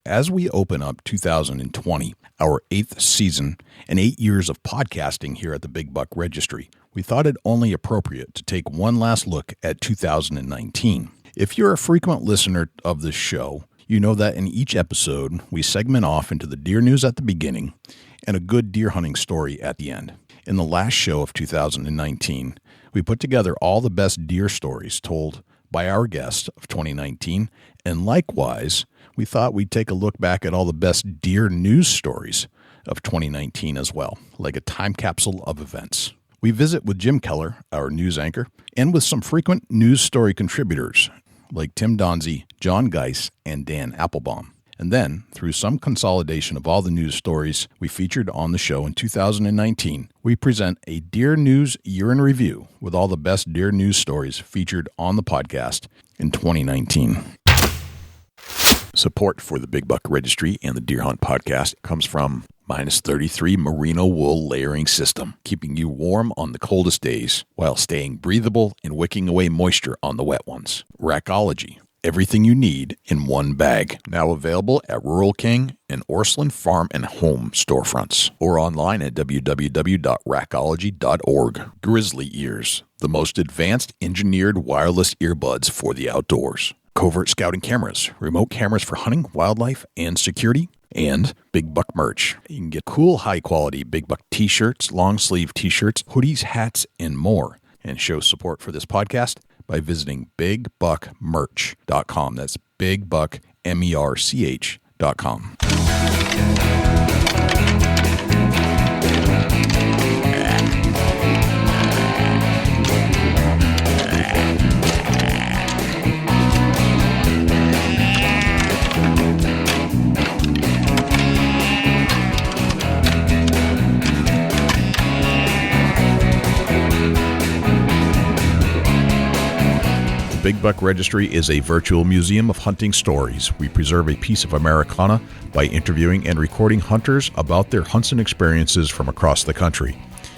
As we open up 2020, our 8th season and 8 years of podcasting here at the Big Buck Registry, we thought it only appropriate to take one last look at 2019. If you're a frequent listener of this show, you know that in each episode, we segment off into the deer news at the beginning and a good deer hunting story at the end. In the last show of 2019, we put together all the best deer stories told by our guests of 2019, and likewise, we thought we'd take a look back at all the best deer news stories of 2019 as well, like a time capsule of events. We visit with Jim Keller, our news anchor, and with some frequent news story contributors like Tim Donze, Jon Guice, and Dan Appelbaum. And then, through some consolidation of all the news stories we featured on the show in 2019, we present a Deer News Year in Review with all the best deer news stories featured on the podcast in 2019. Support for the Big Buck Registry and the Deer Hunt Podcast comes from -33 Merino Wool Layering System, keeping you warm on the coldest days while staying breathable and wicking away moisture on the wet ones. Rackology. Everything you need in one bag. Now available at Rural King and Orslyn Farm and Home storefronts or online at www.rackology.org. Grizzly Ears, the most advanced engineered wireless earbuds for the outdoors. Covert scouting cameras, remote cameras for hunting, wildlife, and security. And Big Buck merch. You can get cool, high-quality Big Buck t-shirts, long-sleeve t-shirts, hoodies, hats, and more. And show support for this podcast by visiting bigbuckmerch.com. That's bigbuckmerch.com. Big Buck Registry is a virtual museum of hunting stories. We preserve a piece of Americana by interviewing and recording hunters about their hunts and experiences from across the country.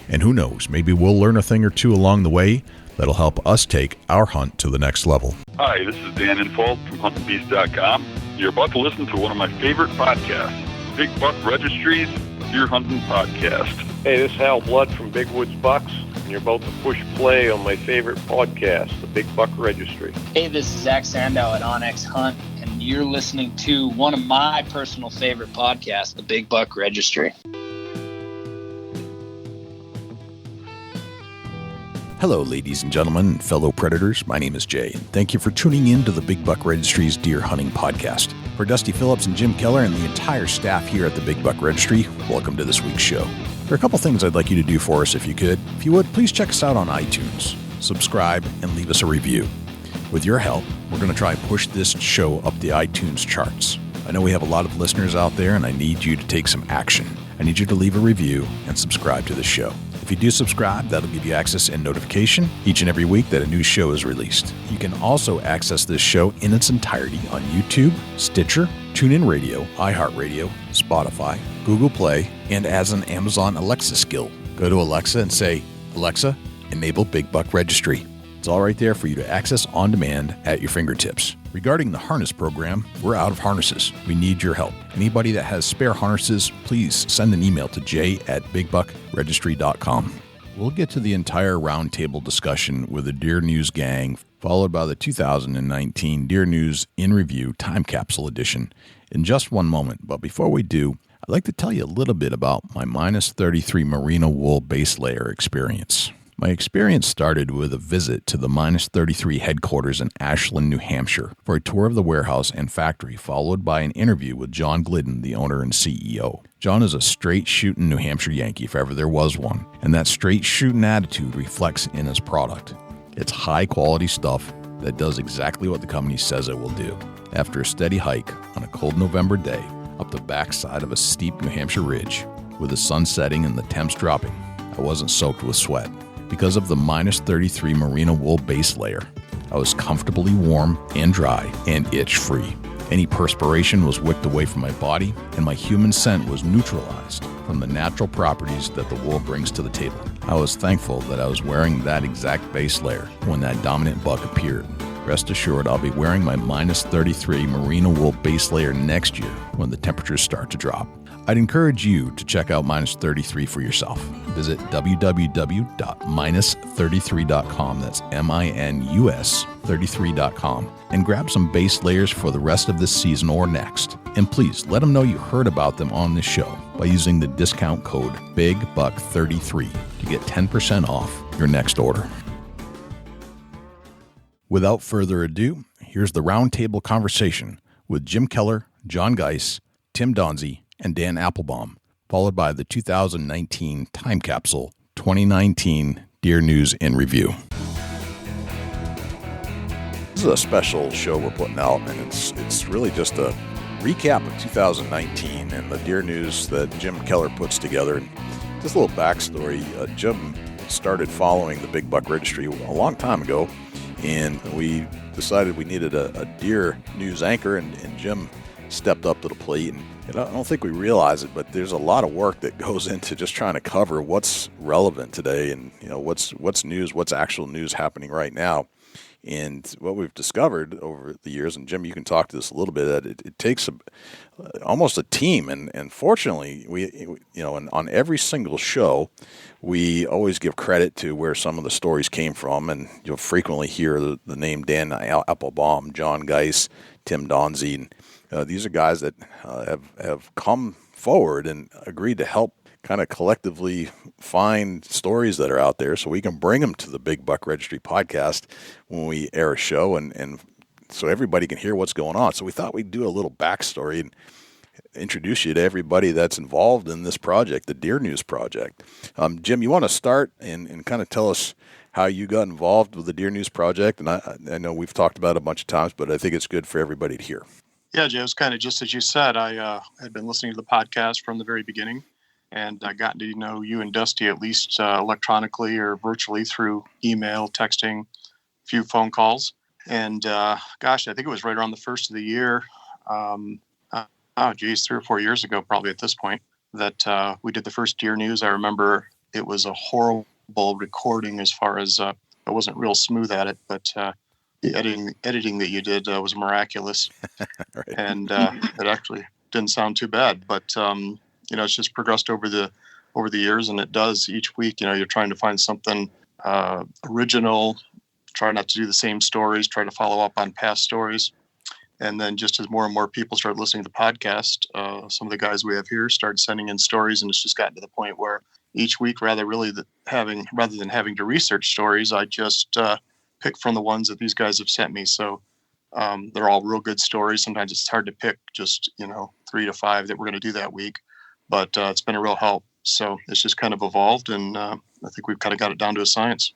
And who knows, maybe we'll learn a thing or two along the way that'll help us take our hunt to the next level. Hi, this is Dan Appelbaum from HuntingBeast.com. You're about to listen to one of my favorite podcasts, Big Buck Registry's Deer Hunting Podcast. Hey, this is Hal Blood from Big Woods Bucks. You're about to push play on my favorite podcast, the Big Buck Registry. Hey, this is Zach Sandow at Onyx Hunt, and you're listening to one of my personal favorite podcasts, the Big Buck Registry. Hello, ladies and gentlemen and fellow predators. My name is Jay, and thank you for tuning in to the Big Buck Registry's Deer Hunting Podcast. For Dusty Phillips and Jim Keller and the entire staff here at the Big Buck Registry, welcome to this week's show. There are a couple things I'd like you to do for us if you could. If you would, please check us out on iTunes, subscribe, and leave us a review. With your help, we're going to try and push this show up the iTunes charts. I know we have a lot of listeners out there, and I need you to take some action. I need you to leave a review and subscribe to the show. If you do subscribe, that'll give you access and notification each and every week that a new show is released. You can also access this show in its entirety on YouTube, Stitcher, TuneIn Radio, iHeartRadio, Spotify, Google Play, and as an Amazon Alexa skill. Go to Alexa and say, Alexa, enable Big Buck Registry. It's all right there for you to access on demand at your fingertips. Regarding the harness program, we're out of harnesses. We need your help. Anybody that has spare harnesses, please send an email to jay@bigbuckregistry.com. We'll get to the entire roundtable discussion with the Deer News Gang, followed by the 2019 Deer News in Review Time Capsule Edition in just one moment. But before we do, I'd like to tell you a little bit about my -33 merino wool base layer experience. My experience started with a visit to the -33 headquarters in Ashland, New Hampshire, for a tour of the warehouse and factory, followed by an interview with Jon Glidden, the owner and CEO. Jon is a straight-shooting New Hampshire Yankee, if ever there was one, and that straight-shooting attitude reflects in his product. It's high-quality stuff that does exactly what the company says it will do. After a steady hike on a cold November day up the backside of a steep New Hampshire ridge, with the sun setting and the temps dropping, I wasn't soaked with sweat. Because of the -33 merino wool base layer, I was comfortably warm and dry and itch-free. Any perspiration was wicked away from my body, and my human scent was neutralized from the natural properties that the wool brings to the table. I was thankful that I was wearing that exact base layer when that dominant buck appeared. rest assured I'll be wearing my minus 33 merino wool base layer next year when the temperatures start to drop. I'd encourage you to check out Minus 33 for yourself. Visit www.minus33.com, that's MINUS 33.com, and grab some base layers for the rest of this season or next. And please let them know you heard about them on this show by using the discount code BIGBUCK33 to get 10% off your next order. Without further ado, here's the roundtable conversation with Jim Keller, Jon Guice, Tim Donze, and Dan Appelbaum, followed by the 2019 Time Capsule 2019 Deer News in Review. This is a special show we're putting out, and it's really just a recap of 2019 and the Deer News that Jim Keller puts together. And just a little backstory, Jim started following the Big Buck Registry a long time ago, and we decided we needed a deer news anchor, and Jim stepped up to the plate. And I don't think we realize it, but there's a lot of work that goes into just trying to cover what's relevant today, and what's news, what's actual news happening right now. And what we've discovered over the years, and Jim, you can talk to this a little bit, that it takes almost a team. And fortunately, we on every single show, we always give credit to where some of the stories came from, and you'll frequently hear the name Dan Appelbaum, Jon Guice, Tim Donze, and these are guys that have come forward and agreed to help kind of collectively find stories that are out there so we can bring them to the Big Buck Registry podcast when we air a show, and so everybody can hear what's going on. So we thought we'd do a little backstory and introduce you to everybody that's involved in this project, the Deer News Project. Jim, you want to start and kind of tell us how you got involved with the Deer News Project? And I know we've talked about it a bunch of times, but I think it's good for everybody to hear. Yeah, Joe, it's kind of just as you said. I had been listening to the podcast from the very beginning, and I got to know you and Dusty at least electronically or virtually through email, texting, a few phone calls. And I think it was right around the first of the year, 3 or 4 years ago, probably at this point, that we did the first Deer News. I remember it was a horrible recording as far as I wasn't real smooth at it, but the editing that you did was miraculous. Right. And it actually didn't sound too bad, but it's just progressed over the years, and it does each week. You're trying to find something original, try not to do the same stories, try to follow up on past stories. And then just as more and more people start listening to the podcast, some of the guys we have here started sending in stories, and it's just gotten to the point where each week, rather than having to research stories, I just pick from the ones that these guys have sent me. So they're all real good stories. Sometimes it's hard to pick just 3 to 5 that we're going to do that week, but it's been a real help. So it's just kind of evolved, and I think we've kind of got it down to a science.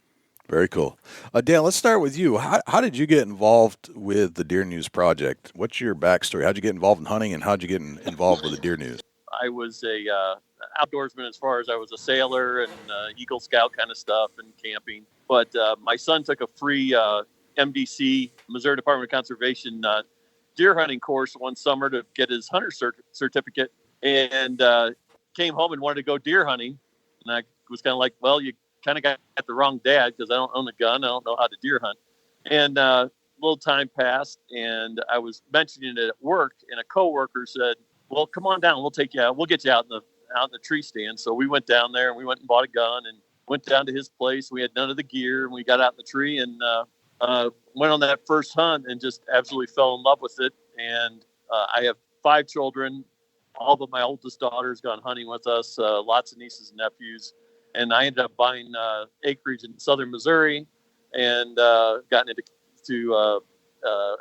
Very cool. Dan, let's start with you. How did you get involved with the Deer News Project? What's your backstory? How'd you get involved in hunting, and how'd you get involved with the Deer News? I was a outdoorsman as far as I was a sailor and Eagle Scout kind of stuff and camping. But my son took a free MDC, Missouri Department of Conservation, deer hunting course one summer to get his hunter certificate, and came home and wanted to go deer hunting. And I was kind of like, well, you kind of got the wrong dad, because I don't own a gun. I don't know how to deer hunt. And a little time passed, and I was mentioning it at work, and a coworker said, well, come on down. We'll take you out. We'll get you out in the tree stand. So we went down there, and we went and bought a gun and went down to his place. We had none of the gear, and we got out in the tree and went on that first hunt and just absolutely fell in love with it. And I have 5 children. All but my oldest daughter's gone hunting with us, lots of nieces and nephews. And I ended up buying acreage in southern Missouri and gotten into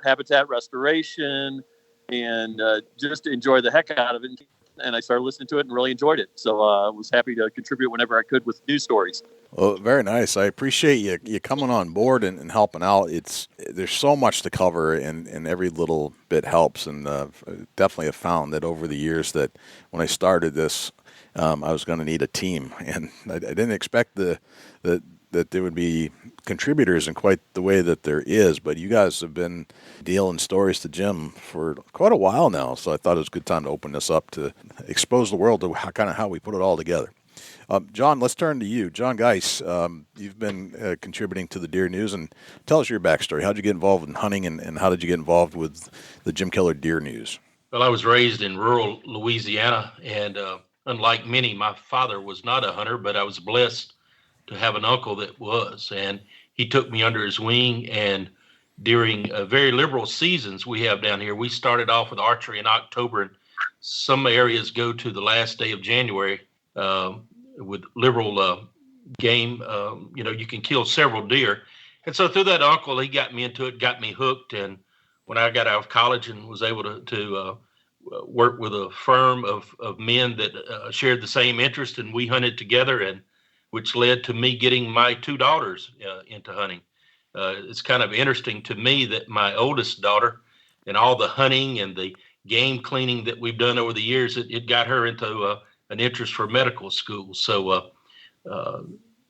habitat restoration and just enjoy the heck out of it. And I started listening to it and really enjoyed it. So I was happy to contribute whenever I could with news stories. Well, very nice. I appreciate you coming on board and helping out. There's so much to cover, and every little bit helps. And definitely have found that over the years that when I started this, I was going to need a team, and I didn't expect that there would be contributors in quite the way that there is. But you guys have been dealing stories to Jim for quite a while now, so I thought it was a good time to open this up to expose the world to how we put it all together. Jon, let's turn to you. Jon Guice, you've been contributing to the Deer News, and tell us your backstory. How did you get involved in hunting, and how did you get involved with the Jim Keller Deer News? Well, I was raised in rural Louisiana, and unlike many, my father was not a hunter, but I was blessed to have an uncle that was, and he took me under his wing. And during very liberal seasons we have down here, we started off with archery in October, and some areas go to the last day of January with liberal game. You can kill several deer. And so through that uncle, he got me into it, got me hooked. And when I got out of college and was able to work with a firm of men that shared the same interest, and we hunted together, and which led to me getting my two daughters into hunting. It's kind of interesting to me that my oldest daughter, and all the hunting and the game cleaning that we've done over the years, it got her into an interest for medical school. So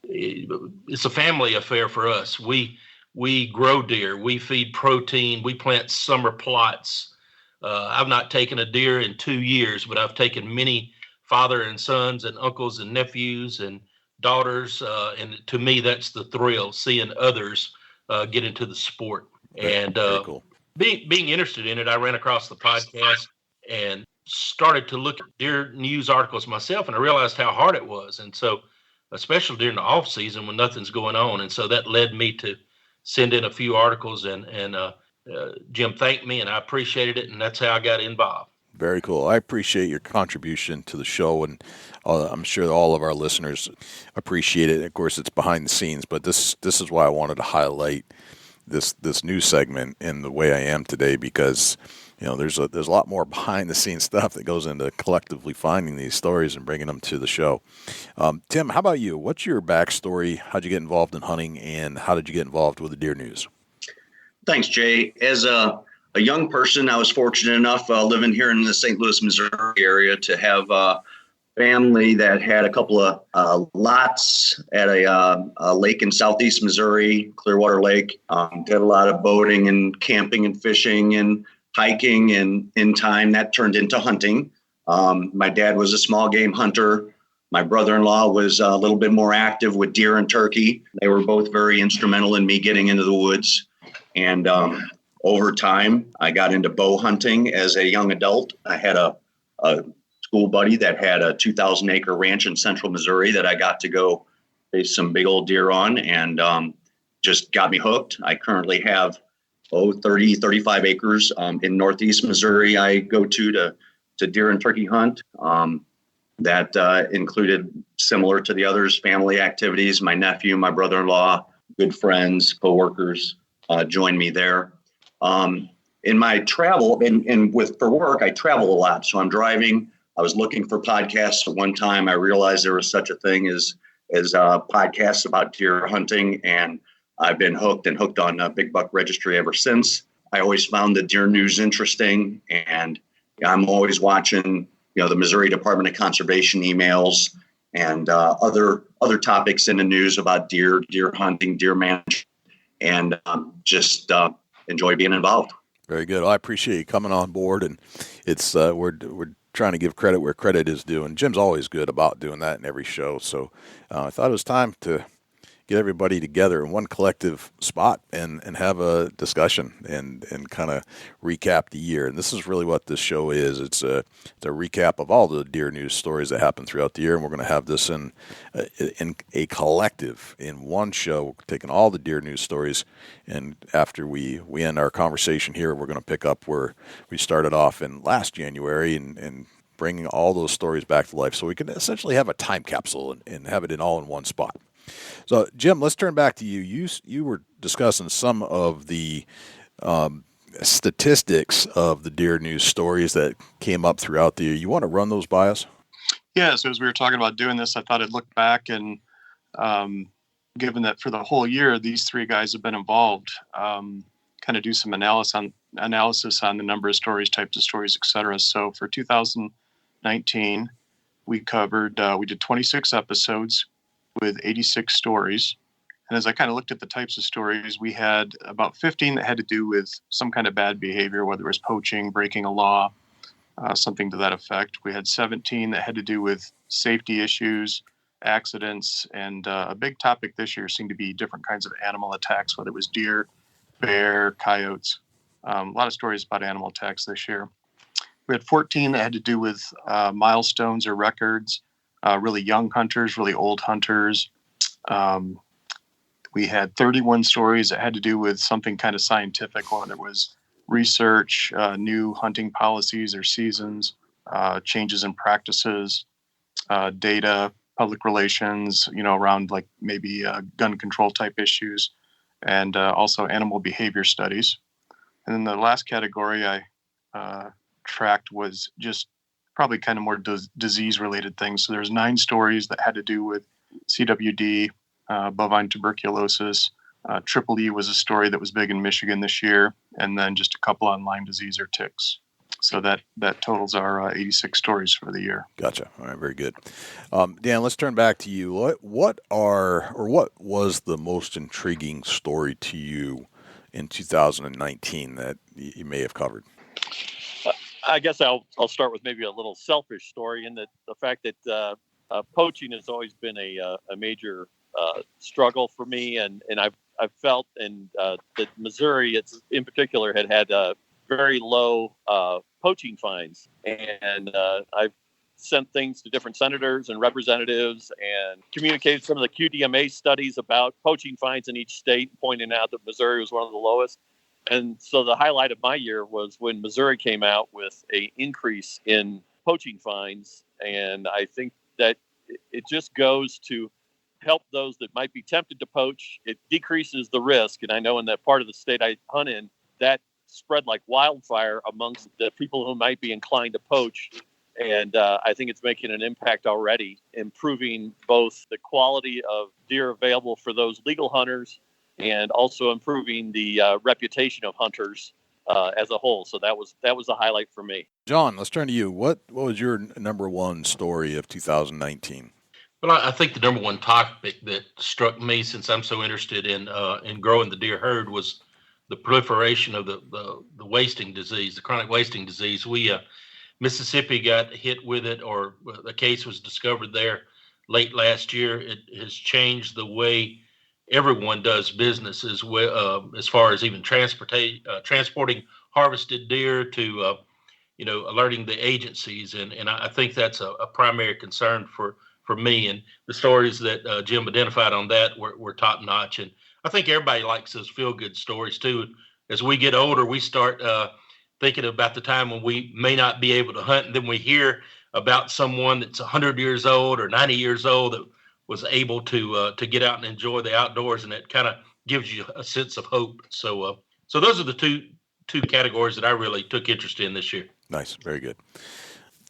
it's a family affair for us. We grow deer, we feed protein, we plant summer plots. I've not taken a deer in 2 years, but I've taken many father and sons and uncles and nephews and daughters. And to me, that's the thrill, seeing others get into the sport. And Very cool. being interested in it, I ran across the podcast and started to look at deer news articles myself, and I realized how hard it was. And so, especially during the off season when nothing's going on. And so that led me to send in a few articles, and Jim thanked me, and I appreciated it. And that's how I got involved. Very cool. I appreciate your contribution to the show, and I'm sure all of our listeners appreciate it. Of course, it's behind the scenes, but this is why I wanted to highlight this news segment in the way I am today, because there's a lot more behind the scenes stuff that goes into collectively finding these stories and bringing them to the show. Tim, how about you? What's your backstory? How'd you get involved in hunting, and how did you get involved with the Deer News? Thanks, Jay. As a young person, I was fortunate enough living here in the St. Louis, Missouri area to have a family that had a couple of lots at a lake in southeast Missouri, Clearwater Lake. Did a lot of boating and camping and fishing and hiking, and in time that turned into hunting. My dad was a small game hunter. My brother-in-law was a little bit more active with deer and turkey. They were both very instrumental in me getting into the woods. And over time, I got into bow hunting as a young adult. I had a school buddy that had a 2,000-acre ranch in central Missouri that I got to go face some big old deer on, and just got me hooked. I currently have 30, 35 acres in northeast Missouri I go to deer and turkey hunt. That included, similar to the others, family activities. My nephew, my brother-in-law, good friends, coworkers joined me there. In my travel and for work, I travel a lot. So I'm driving. I was looking for podcasts at one time. I realized there was such a thing as podcasts about deer hunting, and I've been hooked on Big Buck Registry ever since. I always found the Deer News interesting, and I'm always watching, the Missouri Department of Conservation emails and other topics in the news about deer hunting, deer management, and just enjoy being involved. Very good. Well, I appreciate you coming on board, and it's we're trying to give credit where credit is due, and Jim's always good about doing that in every show. So I thought it was time to get everybody together in one collective spot and have a discussion and kind of recap the year. And this is really what this show is. It's a recap of all the deer news stories that happen throughout the year, and we're going to have this in a collective in one show, taking all the deer news stories. And after we end our conversation here, we're going to pick up where we started off in last January and bringing all those stories back to life, so we can essentially have a time capsule and have it all in one spot. So, Jim, let's turn back to you. You were discussing some of the statistics of the deer news stories that came up throughout the year. You want to run those by us? Yeah, so as we were talking about doing this, I thought I'd look back and given that for the whole year, these three guys have been involved, kind of do some analysis on the number of stories, types of stories, et cetera. So for 2019, we did 26 episodes with 86 stories. And as I kind of looked at the types of stories, we had about 15 that had to do with some kind of bad behavior, whether it was poaching, breaking a law, something to that effect. We had 17 that had to do with safety issues, accidents. And a big topic this year seemed to be different kinds of animal attacks, whether it was deer, bear, coyotes. A lot of stories about animal attacks this year. We had 14 that had to do with milestones or records, really young hunters, really old hunters. We had 31 stories that had to do with something kind of scientific, whether it was research, new hunting policies or seasons, changes in practices, data, public relations, around like maybe gun control type issues, and also animal behavior studies. And then the last category I tracked was just probably kind of more disease related things. So there's 9 stories that had to do with CWD, bovine tuberculosis. Triple E was a story that was big in Michigan this year, and then just a couple on Lyme disease or ticks. So that totals our 86 stories for the year. Gotcha. All right, very good. Dan, let's turn back to you. What was the most intriguing story to you in 2019 that you may have covered? I guess I'll start with maybe a little selfish story, in that the fact that poaching has always been a major struggle for me, and I've felt that Missouri, in particular, had very low poaching fines, and I've sent things to different senators and representatives and communicated some of the QDMA studies about poaching fines in each state, pointing out that Missouri was one of the lowest. And so the highlight of my year was when Missouri came out with an increase in poaching fines, and I think that it just goes to help those that might be tempted to poach. It decreases the risk, and I know in that part of the state I hunt in, that spread like wildfire amongst the people who might be inclined to poach. And I think it's making an impact already, improving both the quality of deer available for those legal hunters and also improving the reputation of hunters as a whole. So that was a highlight for me. Jon, let's turn to you. What was your number one story of 2019? Well, I think the number one topic that struck me, since I'm so interested in growing the deer herd, was the proliferation of the wasting disease, the chronic wasting disease. Mississippi got hit with it, or a case was discovered there late last year. It has changed the way everyone does business, as far as even transporting harvested deer to alerting the agencies, and I think that's a primary concern for me. And the stories that Jim identified on that were top notch. And I think everybody likes those feel good stories too. As we get older, we start thinking about the time when we may not be able to hunt, and then we hear about someone that's 100 years old or 90 years old that was able to get out and enjoy the outdoors, and it kind of gives you a sense of hope. So those are the two categories that I really took interest in this year. Nice, very good.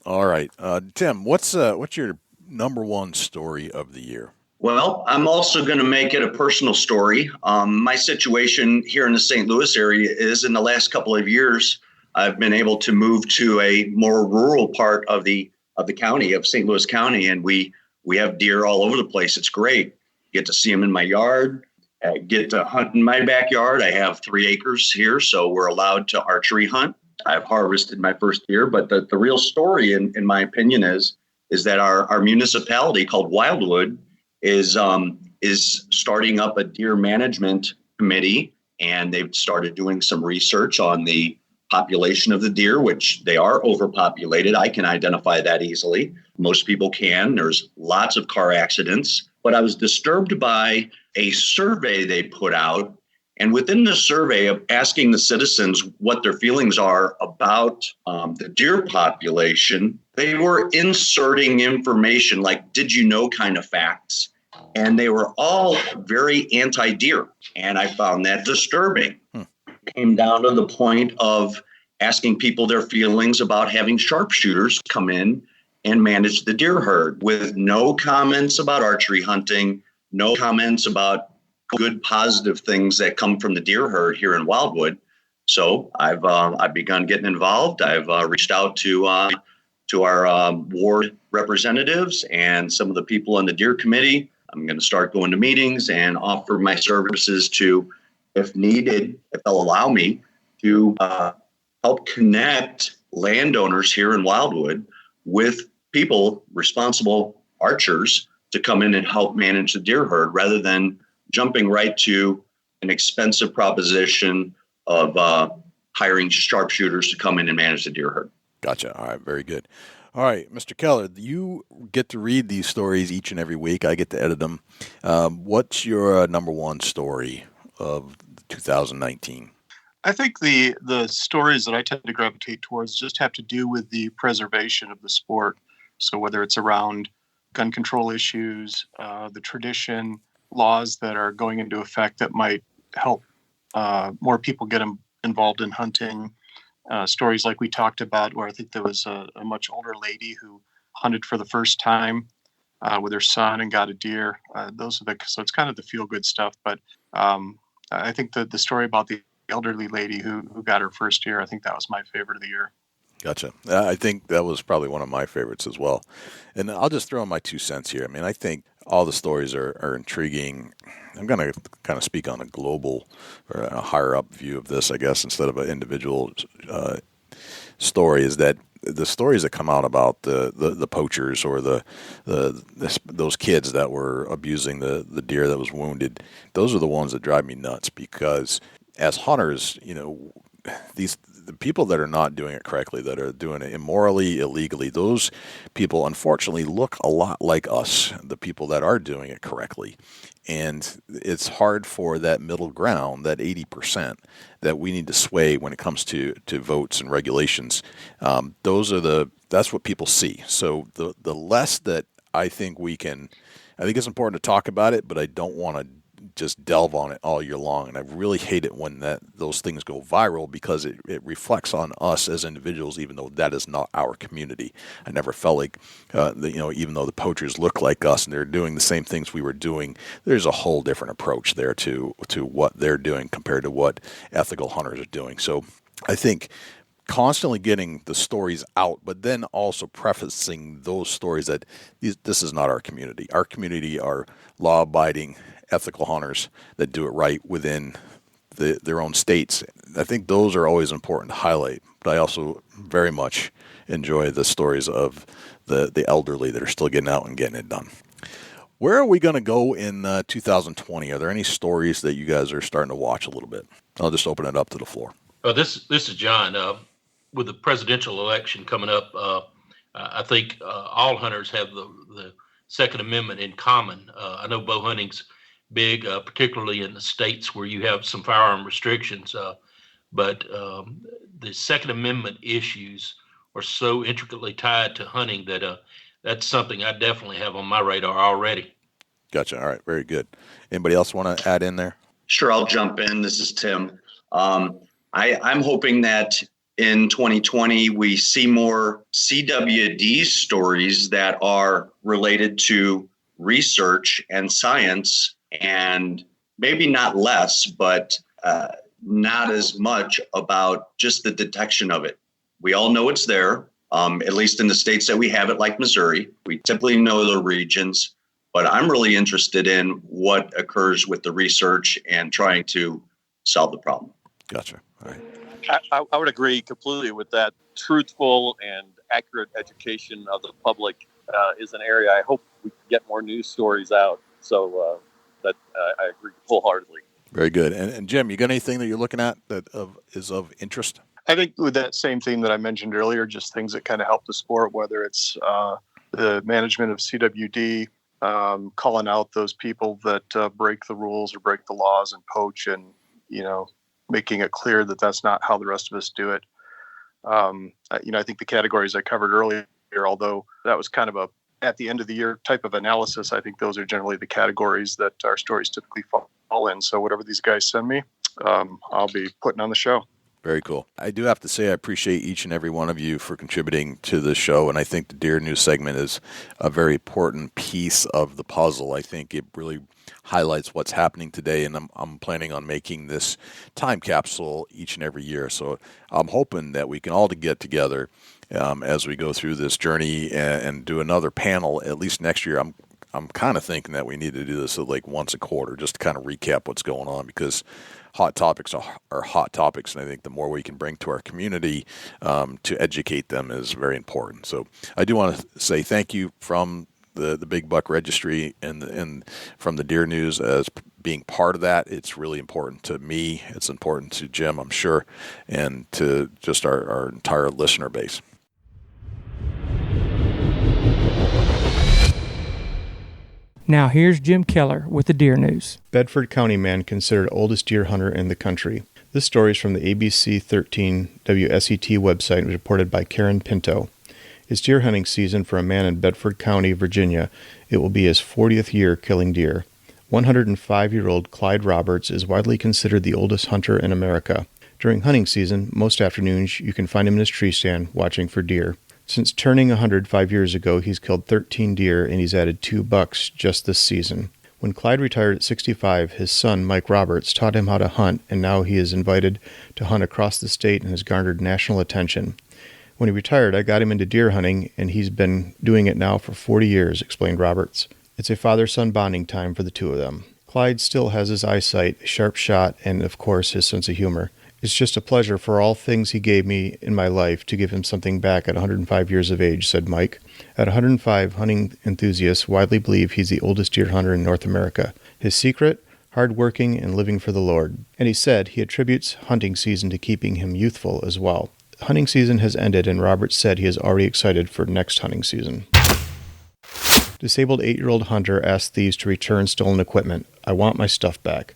All right, Tim, what's your number one story of the year? Well, I'm also going to make it a personal story. My situation here in the St. Louis area is, in the last couple of years, I've been able to move to a more rural part of the county, of St. Louis County, and we have deer all over the place. It's great. Get to see them in my yard. I get to hunt in my backyard. I have 3 acres here, so we're allowed to archery hunt. I've harvested my first deer, but the real story, in my opinion, is that our municipality called Wildwood is starting up a deer management committee, and they've started doing some research on the population of the deer, which they are overpopulated. I can identify that easily. Most people can. There's lots of car accidents. But I was disturbed by a survey they put out. And within the survey of asking the citizens what their feelings are about the deer population, they were inserting information like, did you know kind of facts? And they were all very anti-deer. And I found that disturbing. Came down to the point of asking people their feelings about having sharpshooters come in and manage the deer herd, with no comments about archery hunting, no comments about good positive things that come from the deer herd here in Wildwood. So I've begun getting involved. I've reached out to our ward representatives and some of the people on the deer committee. I'm going to start going to meetings and offer my services to, if needed, if they'll allow me, to help connect landowners here in Wildwood with people, responsible archers, to come in and help manage the deer herd rather than jumping right to an expensive proposition of hiring sharpshooters to come in and manage the deer herd. Gotcha. All right. Very good. All right, Mr. Keller, you get to read these stories each and every week. I get to edit them. What's your number one story of 2019? I think the stories that I tend to gravitate towards just have to do with the preservation of the sport. So whether it's around gun control issues, the tradition, laws that are going into effect that might help more people get involved in hunting, stories like we talked about where I think there was a much older lady who hunted for the first time with her son and got a deer. So it's kind of the feel-good stuff. But I think the story about the elderly lady who got her first deer, I think that was my favorite of the year. Gotcha. I think that was probably one of my favorites as well. And I'll just throw in my 2 cents here. I mean, I think all the stories are intriguing. I'm going to kind of speak on a global or a higher up view of this, I guess, instead of an individual story, is that the stories that come out about the poachers or those kids that were abusing the deer that was wounded, those are the ones that drive me nuts, because as hunters, the people that are not doing it correctly, that are doing it immorally, illegally, those people unfortunately look a lot like us, the people that are doing it correctly. And it's hard for that middle ground, that 80% that we need to sway when it comes to votes and regulations. That's what people see. So the less that I think it's important to talk about it, but I don't want to just delve on it all year long. And I really hate it when those things go viral, because it reflects on us as individuals, even though that is not our community. I never felt like, even though the poachers look like us and they're doing the same things we were doing, there's a whole different approach there to what they're doing compared to what ethical hunters are doing. So I think constantly getting the stories out, but then also prefacing those stories that this is not our community. Our community are law-abiding, ethical hunters that do it right within their own states. I think those are always important to highlight, but I also very much enjoy the stories of the elderly that are still getting out and getting it done. Where are we going to go in 2020? Are there any stories that you guys are starting to watch a little bit? I'll just open it up to the floor. This is John. With the presidential election coming up, I think all hunters have the Second Amendment in common. I know bow hunting's big, particularly in the states where you have some firearm restrictions. But the Second Amendment issues are so intricately tied to hunting that that's something I definitely have on my radar already. Gotcha. All right. Very good. Anybody else want to add in there? Sure, I'll jump in. This is Tim. I'm hoping that in 2020 we see more CWD stories that are related to research and science, and maybe not less, but not as much about just the detection of it. We all know it's there, at least in the states that we have it, like Missouri. We typically know the regions, but I'm really interested in what occurs with the research and trying to solve the problem. Gotcha. All right. I would agree completely with that. Truthful and accurate education of the public is an area I hope we can get more news stories out. So that I agree wholeheartedly. Very good. And Jim, you got anything that you're looking at that is of interest? I think with that same thing that I mentioned earlier, just things that kind of help the sport, whether it's the management of CWD, calling out those people that break the rules or break the laws and poach, and making it clear that that's not how the rest of us do it. I think the categories I covered earlier, although that was kind of at the end of the year type of analysis, I think those are generally the categories that our stories typically fall in. So whatever these guys send me, I'll be putting on the show. Very cool. I do have to say I appreciate each and every one of you for contributing to the show, and I think the Deer News segment is a very important piece of the puzzle. I think it really highlights what's happening today, and I'm planning on making this time capsule each and every year. So I'm hoping that we can all get together as we go through this journey and do another panel at least next year. I'm kind of thinking that we need to do this like once a quarter, just to kind of recap what's going on, because hot topics are hot topics, and I think the more we can bring to our community to educate them is very important. So I do want to say thank you from the Big Buck Registry and from the Deer News as being part of that. It's really important to me. It's important to Jim, I'm sure, and to just our entire listener base. Now here's Jim Keller with the Deer News. Bedford County man considered oldest deer hunter in the country. This story is from the ABC 13 WSET website and was reported by Karen Pinto. It's deer hunting season for a man in Bedford County, Virginia. It will be his 40th year killing deer. 105-year-old Clyde Roberts is widely considered the oldest hunter in America. During hunting season, most afternoons you can find him in his tree stand watching for deer. Since turning 100 5 years ago, he's killed 13 deer and he's added 2 bucks just this season. When Clyde retired at 65, his son, Mike Roberts, taught him how to hunt, and now he is invited to hunt across the state and has garnered national attention. When he retired, I got him into deer hunting, and he's been doing it now for 40 years, explained Roberts. It's a father-son bonding time for the two of them. Clyde still has his eyesight, a sharp shot, and, of course, his sense of humor. It's just a pleasure for all things he gave me in my life to give him something back at 105 years of age, said Mike. At 105, hunting enthusiasts widely believe he's the oldest deer hunter in North America. His secret? Hard-working and living for the Lord. And he said he attributes hunting season to keeping him youthful as well. Hunting season has ended, and Roberts said he is already excited for next hunting season. Disabled 8-year-old hunter asked thieves to return stolen equipment. I want my stuff back.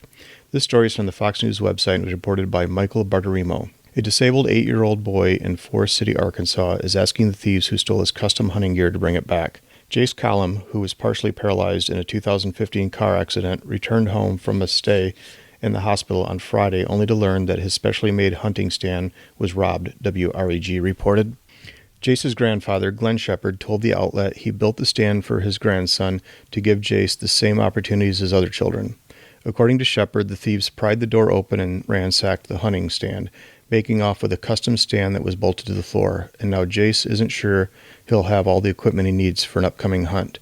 This story is from the Fox News website and was reported by Michael Barterimo. A disabled 8-year-old boy in Forest City, Arkansas, is asking the thieves who stole his custom hunting gear to bring it back. Jace Collum, who was partially paralyzed in a 2015 car accident, returned home from a stay in the hospital on Friday only to learn that his specially made hunting stand was robbed, WREG reported. Jace's grandfather, Glenn Shepard, told the outlet he built the stand for his grandson to give Jace the same opportunities as other children. According to Shepard, the thieves pried the door open and ransacked the hunting stand, making off with a custom stand that was bolted to the floor, and now Jace isn't sure he'll have all the equipment he needs for an upcoming hunt.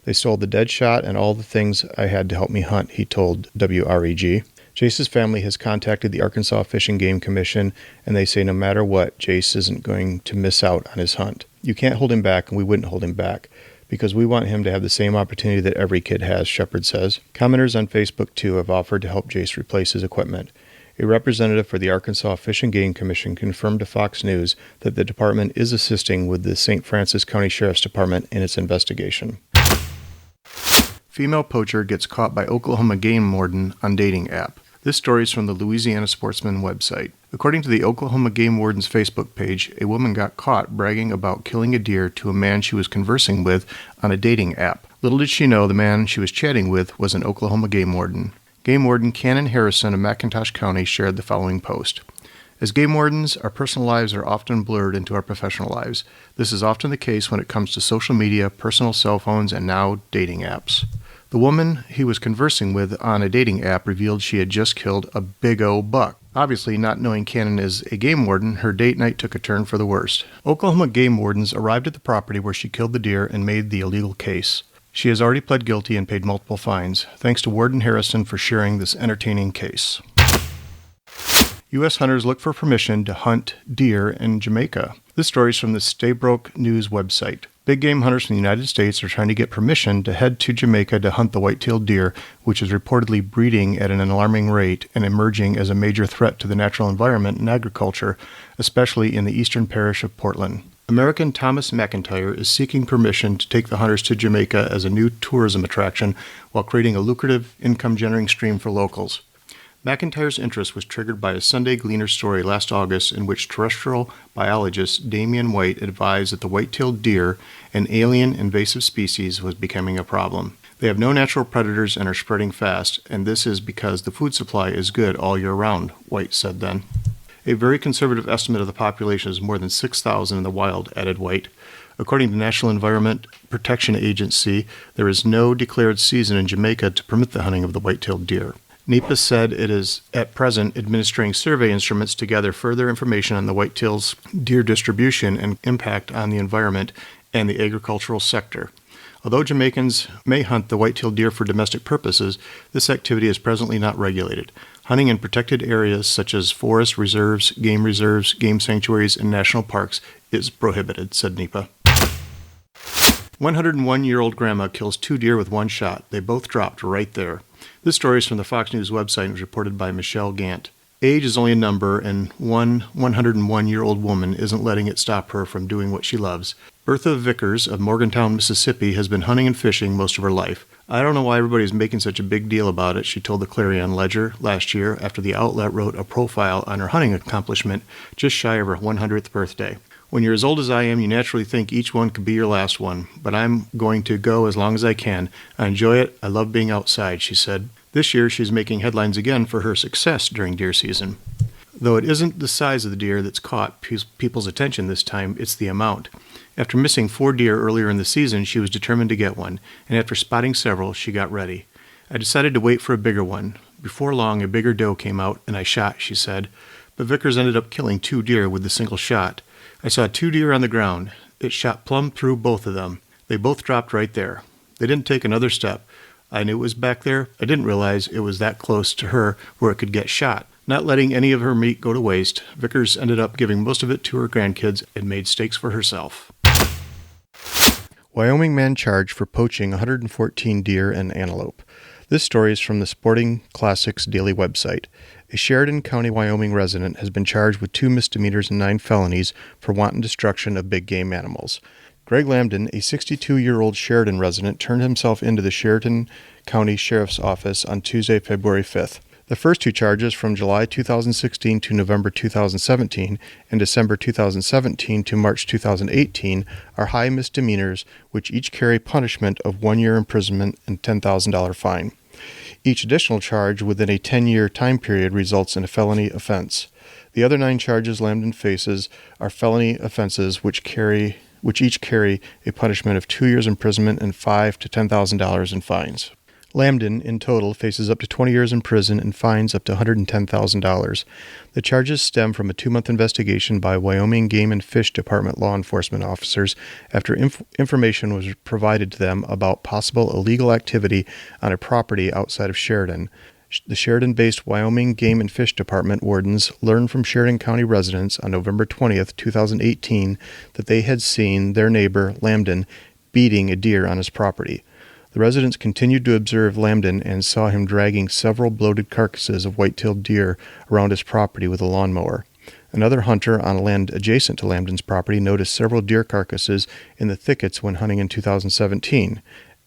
They stole the dead shot and all the things I had to help me hunt, he told WREG. Jace's family has contacted the Arkansas Fish and Game Commission, and they say no matter what, Jace isn't going to miss out on his hunt. You can't hold him back, and we wouldn't hold him back, because we want him to have the same opportunity that every kid has, Shepard says. Commenters on Facebook, too, have offered to help Jace replace his equipment. A representative for the Arkansas Fish and Game Commission confirmed to Fox News that the department is assisting with the St. Francis County Sheriff's Department in its investigation. Female poacher gets caught by Oklahoma game warden on dating app. This story is from the Louisiana Sportsman website. According to the Oklahoma Game Warden's Facebook page, a woman got caught bragging about killing a deer to a man she was conversing with on a dating app. Little did she know the man she was chatting with was an Oklahoma Game Warden. Game Warden Cannon Harrison of McIntosh County shared the following post. As game wardens, our personal lives are often blurred into our professional lives. This is often the case when it comes to social media, personal cell phones, and now dating apps. The woman he was conversing with on a dating app revealed she had just killed a big old buck. Obviously, not knowing Cannon is a game warden, her date night took a turn for the worst. Oklahoma game wardens arrived at the property where she killed the deer and made the illegal case. She has already pled guilty and paid multiple fines. Thanks to Warden Harrison for sharing this entertaining case. U.S. hunters look for permission to hunt deer in Jamaica. This story is from the Staybroke News website. Big game hunters from the United States are trying to get permission to head to Jamaica to hunt the white-tailed deer, which is reportedly breeding at an alarming rate and emerging as a major threat to the natural environment and agriculture, especially in the eastern parish of Portland. American Thomas McIntyre is seeking permission to take the hunters to Jamaica as a new tourism attraction while creating a lucrative income-generating stream for locals. McIntyre's interest was triggered by a Sunday Gleaner story last August in which terrestrial biologist Damian White advised that the white-tailed deer, an alien invasive species, was becoming a problem. They have no natural predators and are spreading fast, and this is because the food supply is good all year round, White said then. A very conservative estimate of the population is more than 6,000 in the wild, added White. According to the National Environment Protection Agency, there is no declared season in Jamaica to permit the hunting of the white-tailed deer. NEPA said it is at present administering survey instruments to gather further information on the whitetail's deer distribution and impact on the environment and the agricultural sector. Although Jamaicans may hunt the white-tailed deer for domestic purposes, this activity is presently not regulated. Hunting in protected areas such as forest reserves, game sanctuaries, and national parks is prohibited, said NEPA. 101-year-old grandma kills 2 deer with 1 shot. They both dropped right there. This story is from the Fox News website and was reported by Michelle Gant. Age is only a number, and one 101-year-old woman isn't letting it stop her from doing what she loves. Bertha Vickers of Morgantown, Mississippi, has been hunting and fishing most of her life. I don't know why everybody's making such a big deal about it, she told the Clarion Ledger last year after the outlet wrote a profile on her hunting accomplishment just shy of her 100th birthday. When you're as old as I am, you naturally think each one could be your last one, but I'm going to go as long as I can. I enjoy it. I love being outside, she said. This year, she's making headlines again for her success during deer season. Though it isn't the size of the deer that's caught people's attention this time, it's the amount. After missing 4 deer earlier in the season, she was determined to get one, and after spotting several, she got ready. I decided to wait for a bigger one. Before long, a bigger doe came out, and I shot, she said. But Vickers ended up killing 2 deer with the single shot. I saw 2 deer on the ground. It shot plumb through both of them. They both dropped right there. They didn't take another step. I knew it was back there. I didn't realize it was that close to her where it could get shot. Not letting any of her meat go to waste, Vickers ended up giving most of it to her grandkids and made steaks for herself. Wyoming man charged for poaching 114 deer and antelope. This story is from the Sporting Classics Daily website. A Sheridan County, Wyoming resident has been charged with 2 misdemeanors and 9 felonies for wanton destruction of big game animals. Greg Lambden, a 62-year-old Sheridan resident, turned himself into the Sheridan County Sheriff's Office on Tuesday, February 5th. The first 2 charges from July 2016 to November 2017 and December 2017 to March 2018 are high misdemeanors which each carry punishment of 1 year imprisonment and $10,000 fine. Each additional charge within a 10-year time period results in a felony offense. The other 9 charges Lambden faces are felony offenses which each carry a punishment of 2 years imprisonment and $5,000 to $10,000 in fines. Lambden, in total, faces up to 20 years in prison and fines up to $110,000. The charges stem from a 2-month investigation by Wyoming Game and Fish Department law enforcement officers after information was provided to them about possible illegal activity on a property outside of Sheridan. The Sheridan-based Wyoming Game and Fish Department wardens learned from Sheridan County residents on November 20th, 2018, that they had seen their neighbor, Lambden, beating a deer on his property. The residents continued to observe Lambden and saw him dragging several bloated carcasses of white-tailed deer around his property with a lawnmower. Another hunter on land adjacent to Lambden's property noticed several deer carcasses in the thickets when hunting in 2017.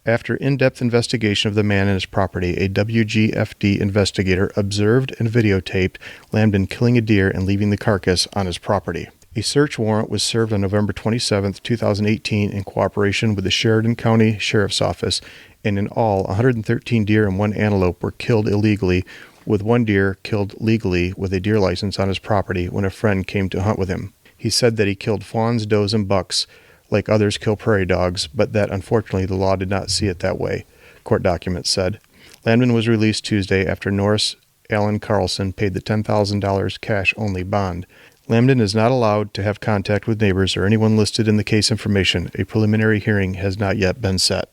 After in-depth investigation of the man and his property, a WGFD investigator observed and videotaped Lambden killing a deer and leaving the carcass on his property. A search warrant was served on November 27, 2018 in cooperation with the Sheridan County Sheriff's Office, and in all, 113 deer and 1 antelope were killed illegally, with 1 deer killed legally with a deer license on his property when a friend came to hunt with him. He said that he killed fawns, does, and bucks, like others kill prairie dogs, but that unfortunately the law did not see it that way, court documents said. Lambden was released Tuesday after Norris Allen Carlson paid the $10,000 cash-only bond. Lambden is not allowed to have contact with neighbors or anyone listed in the case information. A preliminary hearing has not yet been set.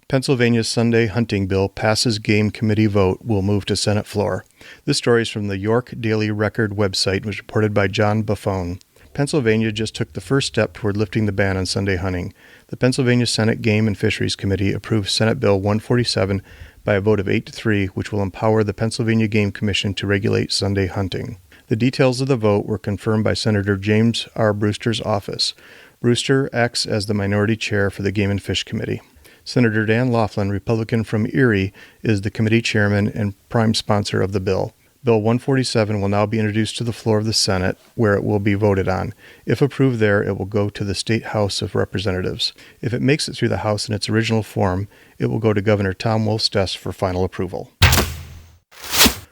Pennsylvania's Sunday hunting bill passes game committee vote will move to Senate floor. This story is from the York Daily Record website and was reported by John Buffone. Pennsylvania just took the first step toward lifting the ban on Sunday hunting. The Pennsylvania Senate Game and Fisheries Committee approved Senate Bill 147 by a vote of 8-3, which will empower the Pennsylvania Game Commission to regulate Sunday hunting. The details of the vote were confirmed by Senator James R. Brewster's office. Brewster acts as the minority chair for the Game and Fish Committee. Senator Dan Laughlin, Republican from Erie, is the committee chairman and prime sponsor of the bill. Bill 147 will now be introduced to the floor of the Senate, where it will be voted on. If approved there, it will go to the State House of Representatives. If it makes it through the House in its original form, it will go to Governor Tom Wolf's desk for final approval.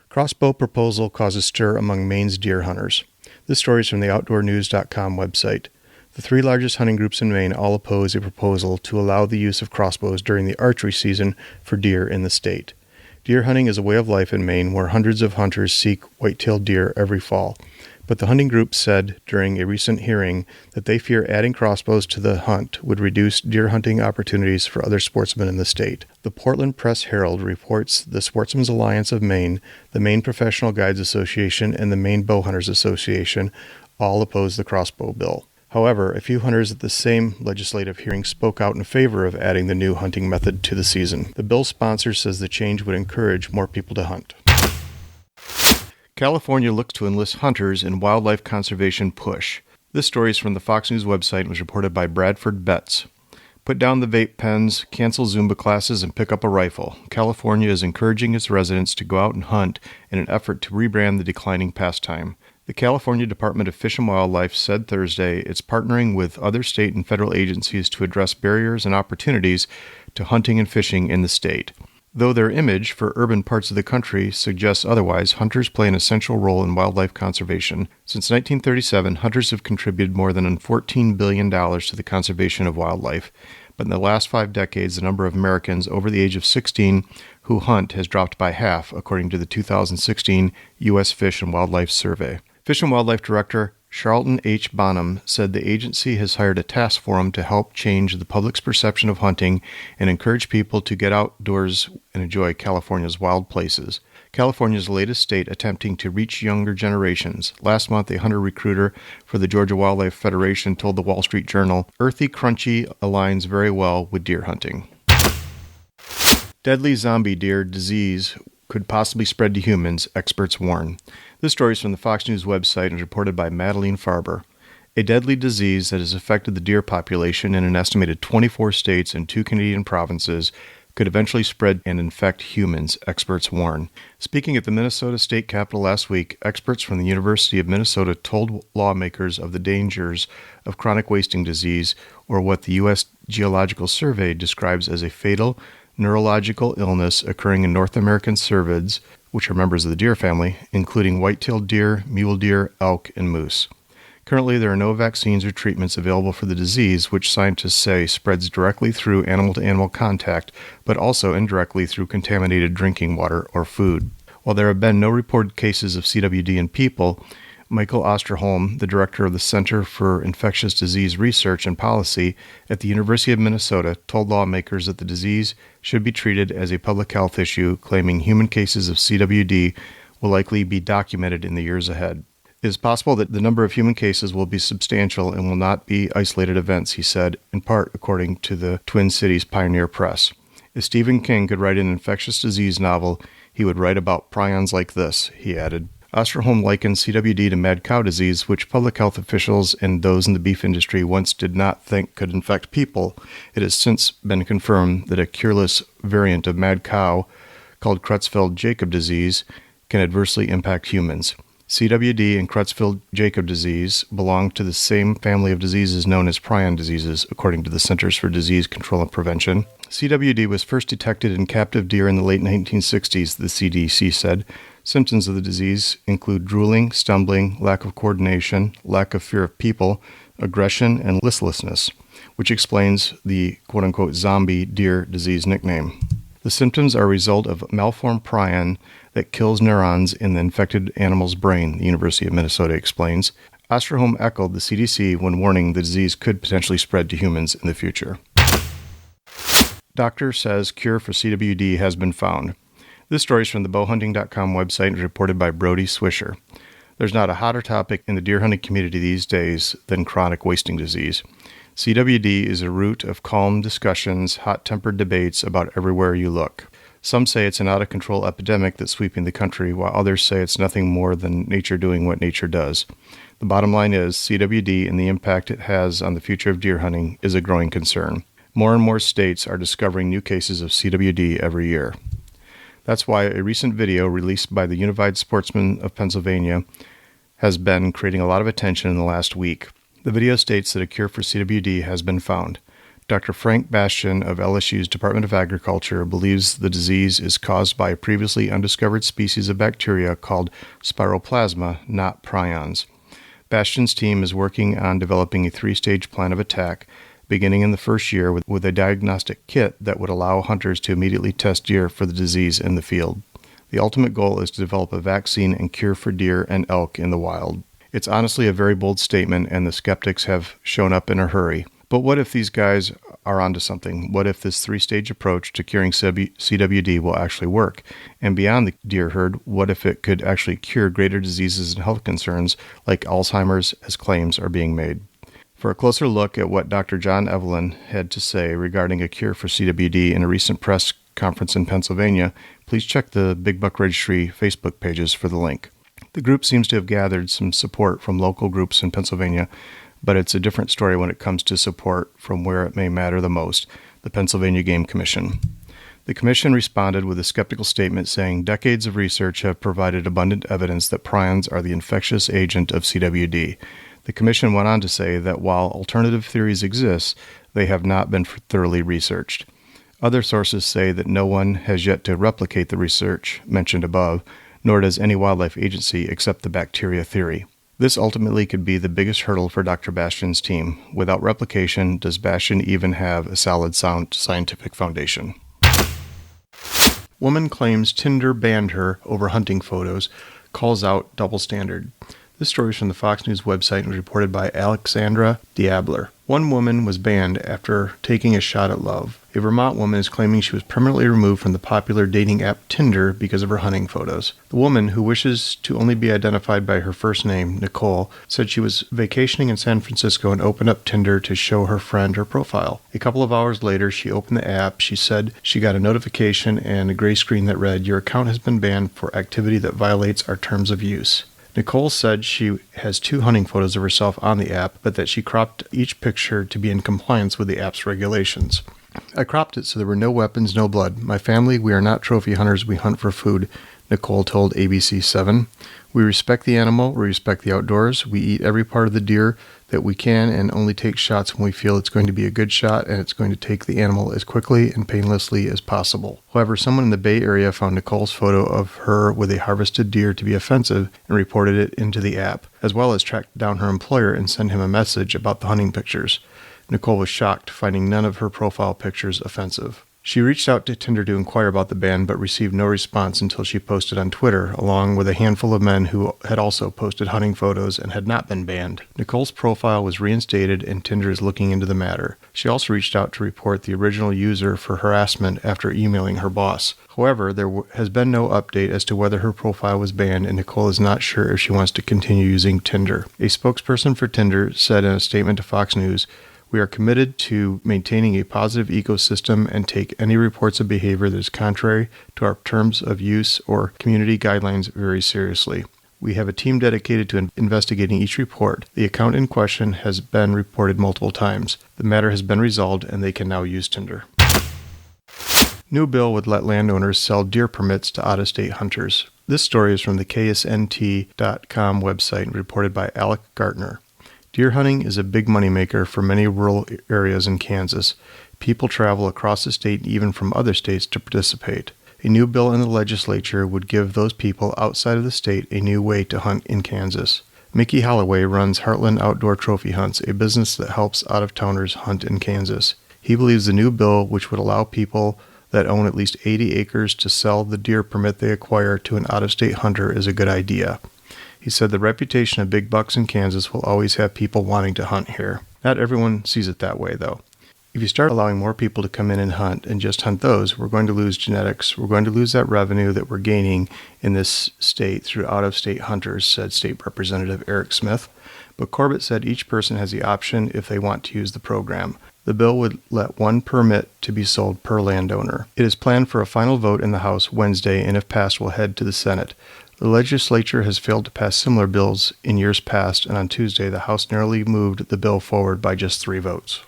Crossbow proposal causes stir among Maine's deer hunters. This story is from the OutdoorNews.com website. The 3 largest hunting groups in Maine all oppose a proposal to allow the use of crossbows during the archery season for deer in the state. Deer hunting is a way of life in Maine where hundreds of hunters seek white-tailed deer every fall. But the hunting group said during a recent hearing that they fear adding crossbows to the hunt would reduce deer hunting opportunities for other sportsmen in the state. The Portland Press-Herald reports the Sportsmen's Alliance of Maine, the Maine Professional Guides Association, and the Maine Bowhunters Association all oppose the crossbow bill. However, a few hunters at the same legislative hearing spoke out in favor of adding the new hunting method to the season. The bill's sponsor says the change would encourage more people to hunt. California looks to enlist hunters in wildlife conservation push. This story is from the Fox News website and was reported by Bradford Betts. Put down the vape pens, cancel Zumba classes, and pick up a rifle. California is encouraging its residents to go out and hunt in an effort to rebrand the declining pastime. The California Department of Fish and Wildlife said Thursday it's partnering with other state and federal agencies to address barriers and opportunities to hunting and fishing in the state. Though their image for urban parts of the country suggests otherwise, hunters play an essential role in wildlife conservation. Since 1937, hunters have contributed more than $14 billion to the conservation of wildlife. But in the last 5 decades, the number of Americans over the age of 16 who hunt has dropped by half, according to the 2016 U.S. Fish and Wildlife Survey. Fish and Wildlife Director Charlton H. Bonham said the agency has hired a task force to help change the public's perception of hunting and encourage people to get outdoors and enjoy California's wild places. California is the latest state attempting to reach younger generations. Last month, a hunter recruiter for the Georgia Wildlife Federation told the Wall Street Journal, "Earthy crunchy aligns very well with deer hunting." Deadly zombie deer disease could possibly spread to humans, experts warn. This story is from the Fox News website and is reported by Madeline Farber. A deadly disease that has affected the deer population in an estimated 24 states and 2 Canadian provinces could eventually spread and infect humans, experts warn. Speaking at the Minnesota State Capitol last week, experts from the University of Minnesota told lawmakers of the dangers of chronic wasting disease, or what the U.S. Geological Survey describes as a fatal neurological illness occurring in North American cervids, which are members of the deer family, including white-tailed deer, mule deer, elk, and moose. Currently, there are no vaccines or treatments available for the disease, which scientists say spreads directly through animal-to-animal contact, but also indirectly through contaminated drinking water or food. While there have been no reported cases of CWD in people, Michael Osterholm, the director of the Center for Infectious Disease Research and Policy at the University of Minnesota, told lawmakers that the disease should be treated as a public health issue, claiming human cases of CWD will likely be documented in the years ahead. It is possible that the number of human cases will be substantial and will not be isolated events, he said, in part according to the Twin Cities Pioneer Press. If Stephen King could write an infectious disease novel, he would write about prions like this, he added. Osterholm likened CWD to mad cow disease, which public health officials and those in the beef industry once did not think could infect people. It has since been confirmed that a cureless variant of mad cow, called Creutzfeldt-Jakob disease, can adversely impact humans. CWD and Creutzfeldt-Jakob disease belong to the same family of diseases known as prion diseases, according to the Centers for Disease Control and Prevention. CWD was first detected in captive deer in the late 1960s, the CDC said. Symptoms of the disease include drooling, stumbling, lack of coordination, lack of fear of people, aggression, and listlessness, which explains the quote-unquote zombie deer disease nickname. The symptoms are a result of malformed prion that kills neurons in the infected animal's brain, the University of Minnesota explains. Osterholm echoed the CDC when warning the disease could potentially spread to humans in the future. Doctor says cure for CWD has been found. This story is from the bowhunting.com website and is reported by Brody Swisher. There's not a hotter topic in the deer hunting community these days than chronic wasting disease. CWD is a root of calm discussions, hot-tempered debates about everywhere you look. Some say it's an out-of-control epidemic that's sweeping the country, while others say it's nothing more than nature doing what nature does. The bottom line is CWD and the impact it has on the future of deer hunting is a growing concern. More and more states are discovering new cases of CWD every year. That's why a recent video released by the Unified Sportsmen of Pennsylvania has been creating a lot of attention in the last week. The video states that a cure for CWD has been found. Dr. Frank Bastian of LSU's Department of Agriculture believes the disease is caused by a previously undiscovered species of bacteria called spiroplasma, not prions. Bastian's team is working on developing a 3-stage plan of attack, beginning in the first year with a diagnostic kit that would allow hunters to immediately test deer for the disease in the field. The ultimate goal is to develop a vaccine and cure for deer and elk in the wild. It's honestly a very bold statement, and the skeptics have shown up in a hurry. But what if these guys are onto something? What if this 3-stage approach to curing CWD will actually work? And beyond the deer herd, what if it could actually cure greater diseases and health concerns like Alzheimer's, as claims are being made? For a closer look at what Dr. Jon Evelyn had to say regarding a cure for CWD in a recent press conference in Pennsylvania, please check the Big Buck Registry Facebook pages for the link. The group seems to have gathered some support from local groups in Pennsylvania, but it's a different story when it comes to support from where it may matter the most, the Pennsylvania Game Commission. The commission responded with a skeptical statement saying decades of research have provided abundant evidence that prions are the infectious agent of CWD. The commission went on to say that while alternative theories exist, they have not been thoroughly researched. Other sources say that no one has yet to replicate the research mentioned above, nor does any wildlife agency accept the bacteria theory. This ultimately could be the biggest hurdle for Dr. Bastian's team. Without replication, does Bastian even have a solid, sound scientific foundation? Woman claims Tinder banned her over hunting photos, calls out double standard. This story is from the Fox News website and was reported by Alexandra Diabler. One woman was banned after taking a shot at love. A Vermont woman is claiming she was permanently removed from the popular dating app Tinder because of her hunting photos. The woman, who wishes to only be identified by her first name, Nicole, said she was vacationing in San Francisco and opened up Tinder to show her friend her profile. A couple of hours later, she opened the app. She said she got a notification and a gray screen that read, "Your account has been banned for activity that violates our terms of use." Nicole said she has 2 hunting photos of herself on the app, but that she cropped each picture to be in compliance with the app's regulations. "I cropped it so there were no weapons, no blood. My family, we are not trophy hunters, we hunt for food," Nicole told ABC7. "We respect the animal, we respect the outdoors, we eat every part of the deer that we can and only take shots when we feel it's going to be a good shot and it's going to take the animal as quickly and painlessly as possible." However, someone in the Bay Area found Nicole's photo of her with a harvested deer to be offensive and reported it into the app, as well as tracked down her employer and sent him a message about the hunting pictures. Nicole was shocked, finding none of her profile pictures offensive. She reached out to Tinder to inquire about the ban, but received no response until she posted on Twitter, along with a handful of men who had also posted hunting photos and had not been banned. Nicole's profile was reinstated, and Tinder is looking into the matter. She also reached out to report the original user for harassment after emailing her boss. However, there has been no update as to whether her profile was banned, and Nicole is not sure if she wants to continue using Tinder. A spokesperson for Tinder said in a statement to Fox News, "We are committed to maintaining a positive ecosystem and take any reports of behavior that is contrary to our terms of use or community guidelines very seriously. We have a team dedicated to investigating each report. The account in question has been reported multiple times. The matter has been resolved and they can now use Tinder." New bill would let landowners sell deer permits to out-of-state hunters. This story is from the KSNT.com website and reported by Alec Gartner. Deer hunting is a big moneymaker for many rural areas in Kansas. People travel across the state and even from other states to participate. A new bill in the legislature would give those people outside of the state a new way to hunt in Kansas. Mickey Holloway runs Heartland Outdoor Trophy Hunts, a business that helps out-of-towners hunt in Kansas. He believes the new bill, which would allow people that own at least 80 acres to sell the deer permit they acquire to an out-of-state hunter, is a good idea. He said the reputation of big bucks in Kansas will always have people wanting to hunt here. Not everyone sees it that way, though. If you start allowing more people to come in and hunt and just hunt those, we're going to lose genetics. We're going to lose that revenue that we're gaining in this state through out-of-state hunters, said State Representative Eric Smith. But Corbett said each person has the option if they want to use the program. The bill would let 1 permit to be sold per landowner. It is planned for a final vote in the House Wednesday, and if passed, will head to the Senate. The legislature has failed to pass similar bills in years past, and on Tuesday, the House narrowly moved the bill forward by just 3 votes.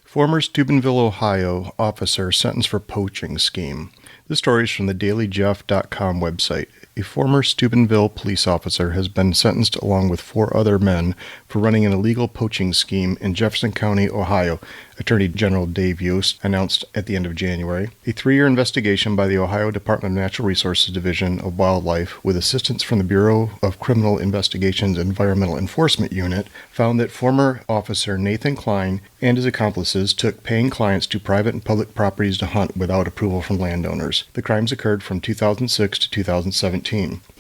Former Steubenville, Ohio officer sentenced for poaching scheme. This story is from the dailyjeff.com website. A former Steubenville police officer has been sentenced along with 4 other men for running an illegal poaching scheme in Jefferson County, Ohio, Attorney General Dave Yost announced at the end of January. A 3-year investigation by the Ohio Department of Natural Resources Division of Wildlife, with assistance from the Bureau of Criminal Investigations Environmental Enforcement Unit, found that former officer Nathan Klein and his accomplices took paying clients to private and public properties to hunt without approval from landowners. The crimes occurred from 2006 to 2017.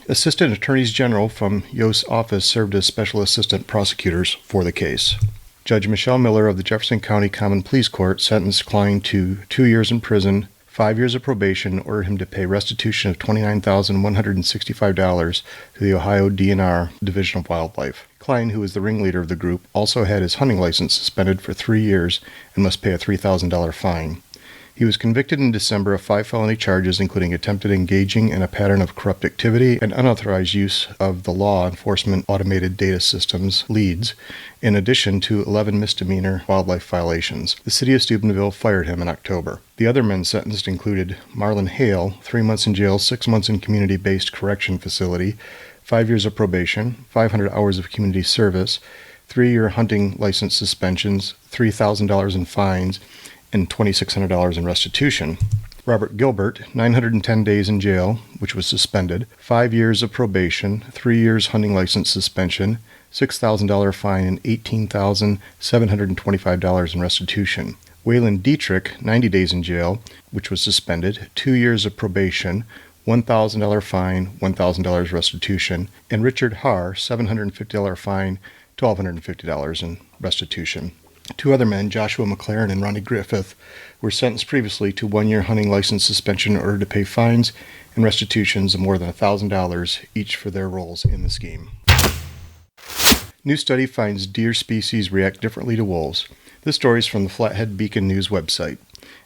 Assistant Attorneys General from Yost's office served as special assistant prosecutors for the case. Judge Michelle Miller of the Jefferson County Common Pleas Court sentenced Klein to 2 years in prison 5 years of probation, ordered him to pay restitution of $29,165 to the Ohio DNR Division of Wildlife. Klein, who was the ringleader of the group, also had his hunting license suspended for 3 years and must pay a $3,000 fine. He was convicted in December of 5 felony charges, including attempted engaging in a pattern of corrupt activity and unauthorized use of the law enforcement automated data systems, LEADS, in addition to 11 misdemeanor wildlife violations. The city of Steubenville fired him in October. The other men sentenced included Marlon Hale, 3 months in jail, 6 months in community-based correction facility, 5 years of probation, 500 hours of community service, 3-year hunting license suspensions, $3,000 in fines, and $2,600 in restitution. Robert Gilbert, 910 days in jail, which was suspended, 5 years of probation, 3 years hunting license suspension, $6,000 fine, and $18,725 in restitution. Waylon Dietrich, 90 days in jail, which was suspended, 2 years of probation, $1,000 fine, $1,000 restitution, and Richard Haar, $750 fine, $1,250 in restitution. 2 other men, Joshua McLaren and Ronnie Griffith, were sentenced previously to 1-year hunting license suspension in order to pay fines and restitutions of more than $1,000 each for their roles in the scheme. New study finds deer species react differently to wolves. This story is from the Flathead Beacon News website.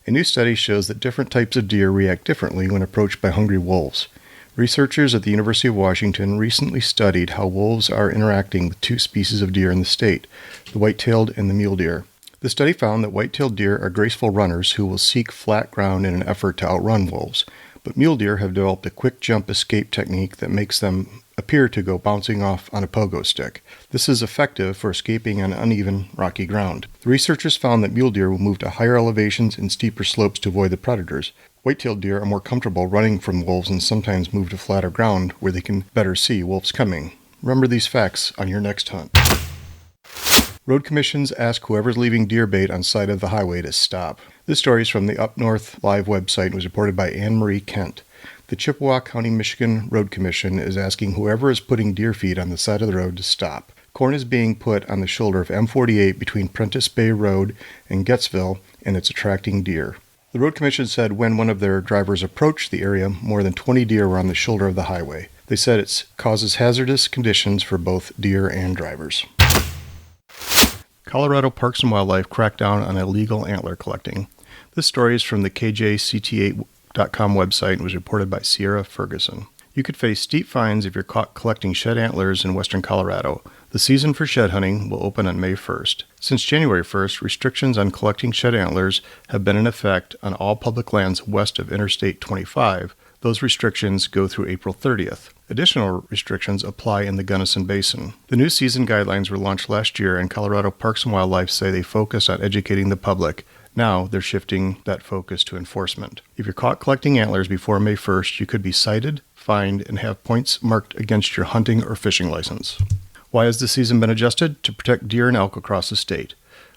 A new study shows that different types of deer react differently when approached by hungry wolves. Researchers at the University of Washington recently studied how wolves are interacting with 2 species of deer in the state, the white-tailed and the mule deer. The study found that white-tailed deer are graceful runners who will seek flat ground in an effort to outrun wolves, but mule deer have developed a quick jump escape technique that makes them appear to go bouncing off on a pogo stick. This is effective for escaping on uneven, rocky ground. The researchers found that mule deer will move to higher elevations and steeper slopes to avoid the predators. White-tailed deer are more comfortable running from wolves and sometimes move to flatter ground where they can better see wolves coming. Remember these facts on your next hunt. Road commissions ask whoever's leaving deer bait on side of the highway to stop. This story is from the Up North Live website and was reported by Anne Marie Kent. The Chippewa County, Michigan Road Commission is asking whoever is putting deer feed on the side of the road to stop. Corn is being put on the shoulder of M48 between Prentice Bay Road and Gettsville, and it's attracting deer. The Road Commission said when one of their drivers approached the area, more than 20 deer were on the shoulder of the highway. They said it causes hazardous conditions for both deer and drivers. Colorado Parks and Wildlife cracked down on illegal antler collecting. This story is from the KJCT8.com website and was reported by Sierra Ferguson. You could face steep fines if you're caught collecting shed antlers in western Colorado. The season for shed hunting will open on May 1st. Since January 1st, restrictions on collecting shed antlers have been in effect on all public lands west of Interstate 25. Those restrictions go through April 30th. Additional restrictions apply in the Gunnison Basin. The new season guidelines were launched last year, and Colorado Parks and Wildlife say they focus on educating the public. Now they're shifting that focus to enforcement. If you're caught collecting antlers before May 1st, you could be cited, fined, and have points marked against your hunting or fishing license. Why has the season been adjusted? To protect deer and elk across the state.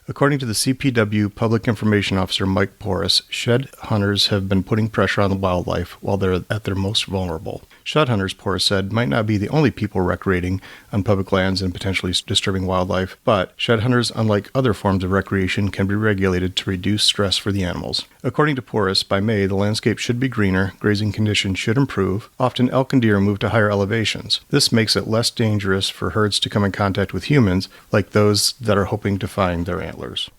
According to the CPW Public Information Officer Mike Porras, shed hunters have been putting pressure on the wildlife while they're at their most vulnerable. Shed hunters, Porras said, might not be the only people recreating on public lands and potentially disturbing wildlife, but shed hunters, unlike other forms of recreation, can be regulated to reduce stress for the animals. According to Porras, by May, the landscape should be greener, grazing conditions should improve. Often elk and deer move to higher elevations. This makes it less dangerous for herds to come in contact with humans, like those that are hoping to find their antlers.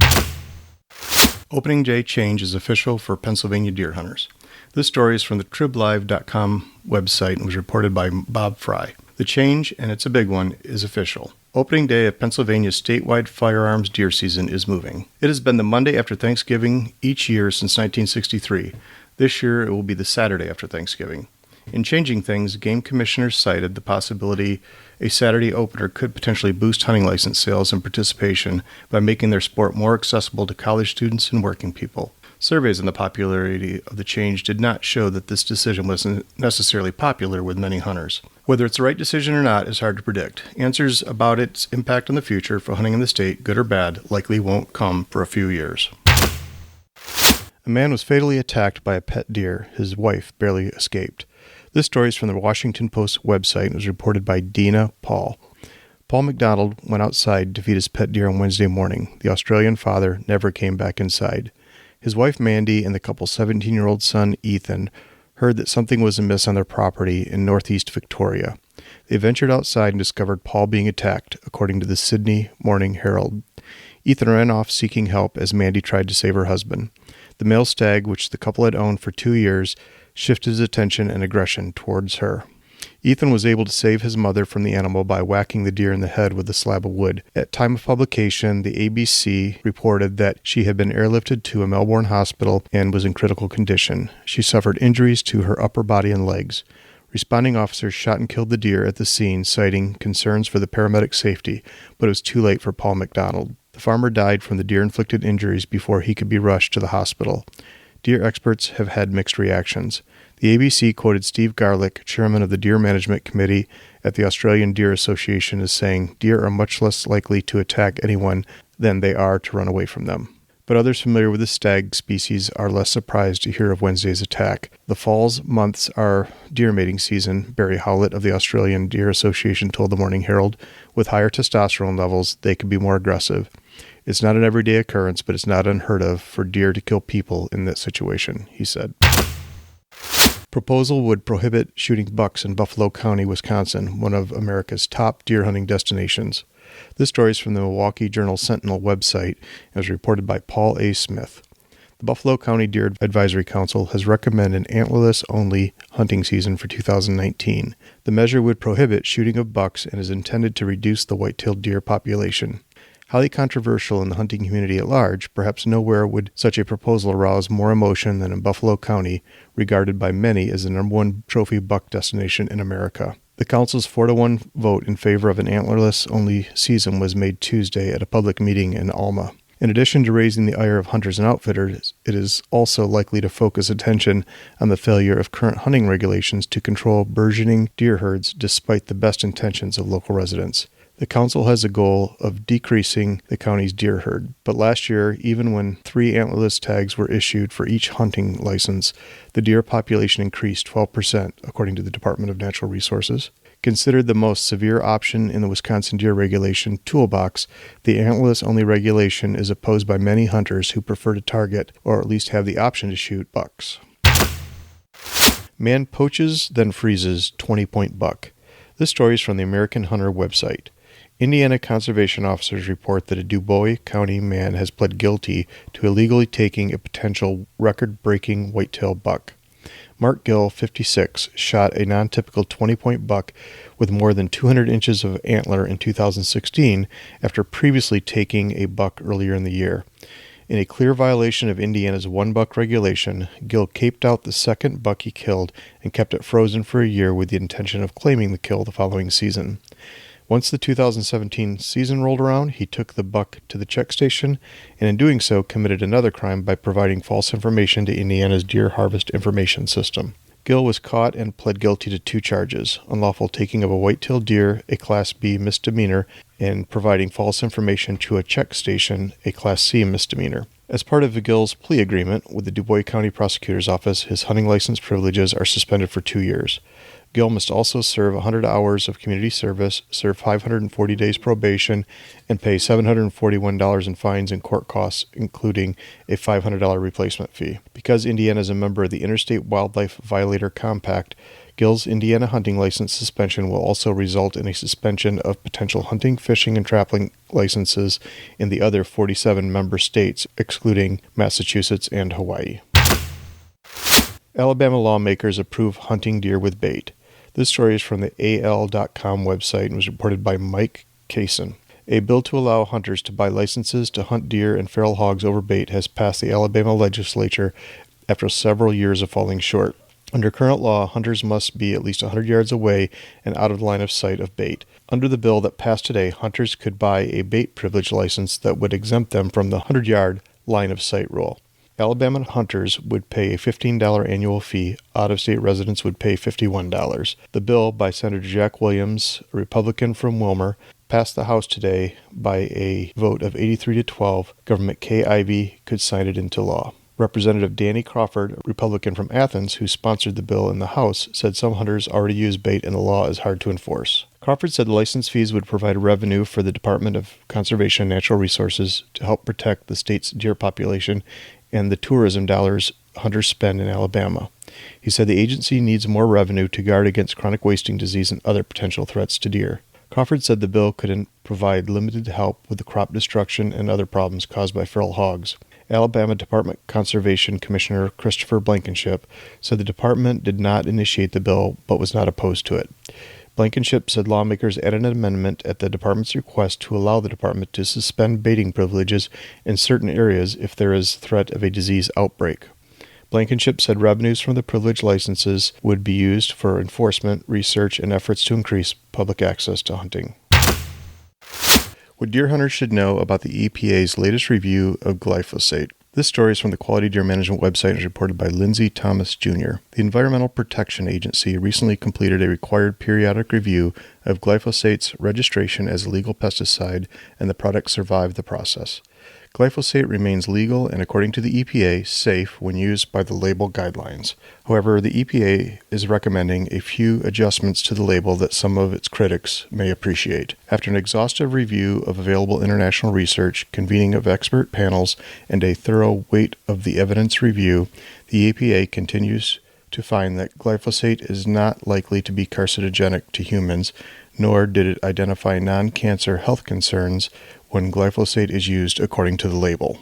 Opening day change is official for Pennsylvania deer hunters. This story is from the TribLive.com website and was reported by Bob Fry. The change, and it's a big one, is official. Opening day of Pennsylvania's statewide firearms deer season is moving. It has been the Monday after Thanksgiving each year since 1963. This year it will be the Saturday after Thanksgiving. In changing things, game commissioners cited the possibility a Saturday opener could potentially boost hunting license sales and participation by making their sport more accessible to college students and working people. Surveys on the popularity of the change did not show that this decision was necessarily popular with many hunters. Whether it's the right decision or not is hard to predict. Answers about its impact on the future for hunting in the state, good or bad, likely won't come for a few years. A man was fatally attacked by a pet deer. His wife barely escaped. This story is from the Washington Post website and was reported by Dina Paul. Paul McDonald went outside to feed his pet deer on Wednesday morning. The Australian father never came back inside. His wife Mandy and the couple's 17-year-old son Ethan heard that something was amiss on their property in northeast Victoria. They ventured outside and discovered Paul being attacked, according to the Sydney Morning Herald. Ethan ran off seeking help as Mandy tried to save her husband. The male stag, which the couple had owned for 2 years, shifted his attention and aggression towards her. Ethan was able to save his mother from the animal by whacking the deer in the head with a slab of wood. At time of publication, the ABC reported that she had been airlifted to a Melbourne hospital and was in critical condition. She suffered injuries to her upper body and legs. Responding officers shot and killed the deer at the scene, citing concerns for the paramedic safety, but it was too late for Paul McDonald. The farmer died from the deer-inflicted injuries before he could be rushed to the hospital. Deer experts have had mixed reactions. The ABC quoted Steve Garlick, chairman of the Deer Management Committee at the Australian Deer Association, as saying, "Deer are much less likely to attack anyone than they are to run away from them." But others familiar with the stag species are less surprised to hear of Wednesday's attack. The fall's months are deer mating season, Barry Howlett of the Australian Deer Association told the Morning Herald. With higher testosterone levels, they can be more aggressive. It's not an everyday occurrence, but it's not unheard of for deer to kill people in that situation, he said. Proposal would prohibit shooting bucks in Buffalo County, Wisconsin, one of America's top deer hunting destinations. This story is from the Milwaukee Journal-Sentinel website and was reported by Paul A. Smith. The Buffalo County Deer Advisory Council has recommended an antlerless-only hunting season for 2019. The measure would prohibit shooting of bucks and is intended to reduce the white-tailed deer population. Highly controversial in the hunting community at large, perhaps nowhere would such a proposal arouse more emotion than in Buffalo County, regarded by many as the #1 trophy buck destination in America. The council's 4-1 vote in favor of an antlerless-only season was made Tuesday at a public meeting in Alma. In addition to raising the ire of hunters and outfitters, it is also likely to focus attention on the failure of current hunting regulations to control burgeoning deer herds despite the best intentions of local residents. The council has a goal of decreasing the county's deer herd, but last year, even when 3 antlerless tags were issued for each hunting license, the deer population increased 12%, according to the Department of Natural Resources. Considered the most severe option in the Wisconsin deer regulation toolbox, the antlerless-only regulation is opposed by many hunters who prefer to target, or at least have the option to shoot, bucks. Man poaches, then freezes 20-point buck. This story is from the American Hunter website. Indiana conservation officers report that a Dubois County man has pled guilty to illegally taking a potential record-breaking white-tailed buck. Mark Gill, 56, shot a non-typical 20-point buck with more than 200 inches of antler in 2016 after previously taking a buck earlier in the year. In a clear violation of Indiana's one-buck regulation, Gill caped out the second buck he killed and kept it frozen for a year with the intention of claiming the kill the following season. Once the 2017 season rolled around, he took the buck to the check station and in doing so committed another crime by providing false information to Indiana's Deer Harvest Information System. Gill was caught and pled guilty to 2 charges, unlawful taking of a white-tailed deer, a Class B misdemeanor, and providing false information to a check station, a Class C misdemeanor. As part of Gill's plea agreement with the Dubois County Prosecutor's Office, his hunting license privileges are suspended for 2 years. Gill must also serve 100 hours of community service, serve 540 days probation, and pay $741 in fines and court costs, including a $500 replacement fee. Because Indiana is a member of the Interstate Wildlife Violator Compact, Gill's Indiana hunting license suspension will also result in a suspension of potential hunting, fishing, and trapping licenses in the other 47 member states, excluding Massachusetts and Hawaii. Alabama lawmakers approve hunting deer with bait. This story is from the AL.com website and was reported by Mike Kaysen. A bill to allow hunters to buy licenses to hunt deer and feral hogs over bait has passed the Alabama legislature after several years of falling short. Under current law, hunters must be at least 100 yards away and out of the line of sight of bait. Under the bill that passed today, hunters could buy a bait privilege license that would exempt them from the 100-yard line of sight rule. Alabama hunters would pay a $15 annual fee. Out-of-state residents would pay $51. The bill, by Senator Jack Williams, a Republican from Wilmer, passed the House today by a vote of 83 to 12. Governor Kay Ivey could sign it into law. Representative Danny Crawford, a Republican from Athens, who sponsored the bill in the House, said some hunters already use bait and the law is hard to enforce. Crawford said the license fees would provide revenue for the Department of Conservation and Natural Resources to help protect the state's deer population and the tourism dollars hunters spend in Alabama. He said the agency needs more revenue to guard against chronic wasting disease and other potential threats to deer. Crawford said the bill could provide limited help with the crop destruction and other problems caused by feral hogs. Alabama Department Conservation Commissioner Christopher Blankenship said the department did not initiate the bill but was not opposed to it. Blankenship said lawmakers added an amendment at the department's request to allow the department to suspend baiting privileges in certain areas if there is threat of a disease outbreak. Blankenship said revenues from the privilege licenses would be used for enforcement, research, and efforts to increase public access to hunting. What deer hunters should know about the EPA's latest review of glyphosate. This story is from the Quality Deer Management website and is reported by Lindsey Thomas Jr. The Environmental Protection Agency recently completed a required periodic review of glyphosate's registration as a legal pesticide, and the product survived the process. Glyphosate remains legal and, according to the EPA, safe when used by the label guidelines. However, the EPA is recommending a few adjustments to the label that some of its critics may appreciate. After an exhaustive review of available international research, convening of expert panels, and a thorough weight of the evidence review, the EPA continues to find that glyphosate is not likely to be carcinogenic to humans, nor did it identify non-cancer health concerns when glyphosate is used according to the label.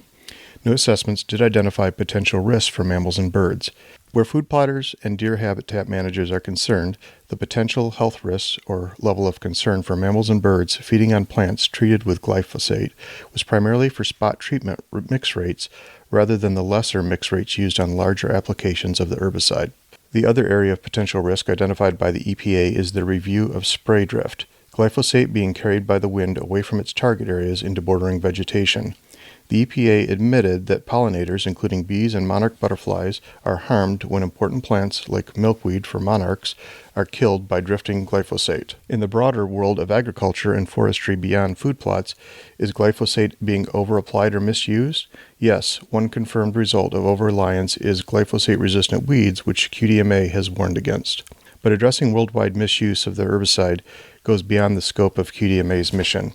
No assessments did identify potential risks for mammals and birds. Where food plotters and deer habitat managers are concerned, the potential health risks or level of concern for mammals and birds feeding on plants treated with glyphosate was primarily for spot treatment mix rates rather than the lesser mix rates used on larger applications of the herbicide. The other area of potential risk identified by the EPA is the review of spray drift, glyphosate being carried by the wind away from its target areas into bordering vegetation. The EPA admitted that pollinators, including bees and monarch butterflies, are harmed when important plants like milkweed for monarchs are killed by drifting glyphosate. In the broader world of agriculture and forestry beyond food plots, is glyphosate being overapplied or misused? Yes, one confirmed result of over-reliance is glyphosate-resistant weeds, which QDMA has warned against. But addressing worldwide misuse of the herbicide goes beyond the scope of QDMA's mission.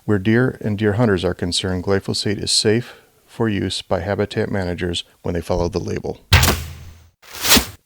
Where deer and deer hunters are concerned, glyphosate is safe for use by habitat managers when they follow the label.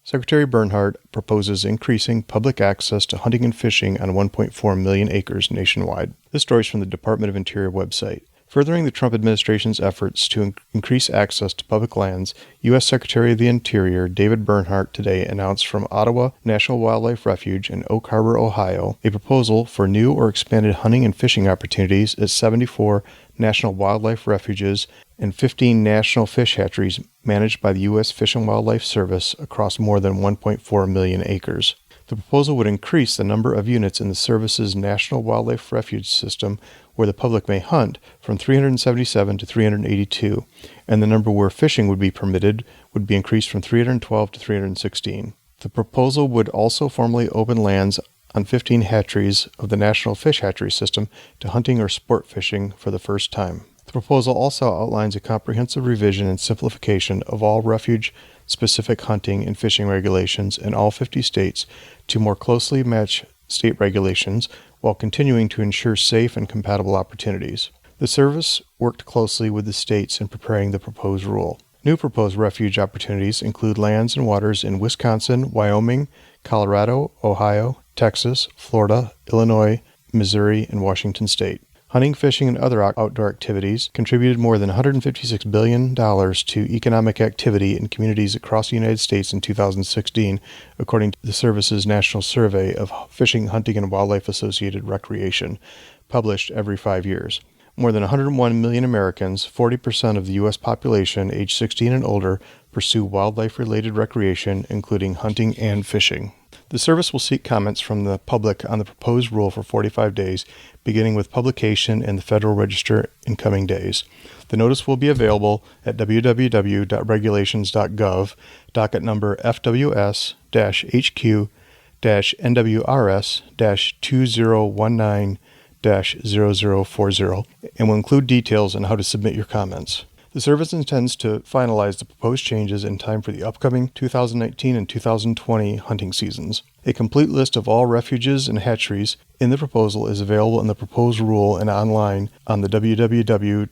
Secretary Bernhardt proposes increasing public access to hunting and fishing on 1.4 million acres nationwide. This story is from the Department of Interior website. Furthering the Trump administration's efforts to increase access to public lands, U.S. Secretary of the Interior David Bernhardt today announced from Ottawa National Wildlife Refuge in Oak Harbor, Ohio, a proposal for new or expanded hunting and fishing opportunities at 74 national wildlife refuges and 15 national fish hatcheries managed by the U.S. Fish and Wildlife Service across more than 1.4 million acres. The proposal would increase the number of units in the service's National Wildlife Refuge system where the public may hunt from 377 to 382, and the number where fishing would be permitted would be increased from 312 to 316. The proposal would also formally open lands on 15 hatcheries of the National Fish Hatchery System to hunting or sport fishing for the first time. The proposal also outlines a comprehensive revision and simplification of all refuge-specific hunting and fishing regulations in all 50 states to more closely match state regulations while continuing to ensure safe and compatible opportunities. The service worked closely with the states in preparing the proposed rule. New proposed refuge opportunities include lands and waters in Wisconsin, Wyoming, Colorado, Ohio, Texas, Florida, Illinois, Missouri, and Washington state. Hunting, fishing, and other outdoor activities contributed more than $156 billion to economic activity in communities across the United States in 2016, according to the service's National Survey of Fishing, Hunting, and Wildlife-Associated Recreation, published every 5 years. More than 101 million Americans, 40% of the U.S. population aged 16 and older, pursue wildlife-related recreation, including hunting and fishing. The service will seek comments from the public on the proposed rule for 45 days, beginning with publication in the Federal Register in coming days. The notice will be available at www.regulations.gov, docket number FWS-HQ-NWRS-2019-0040, and will include details on how to submit your comments. The service intends to finalize the proposed changes in time for the upcoming 2019 and 2020 hunting seasons. A complete list of all refuges and hatcheries in the proposal is available in the proposed rule and online on the www.fws.gov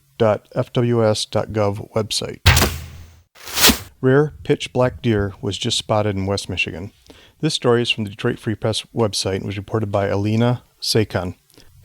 website. Rare pitch black deer was just spotted in West Michigan. This story is from the Detroit Free Press website and was reported by Alina Sakon.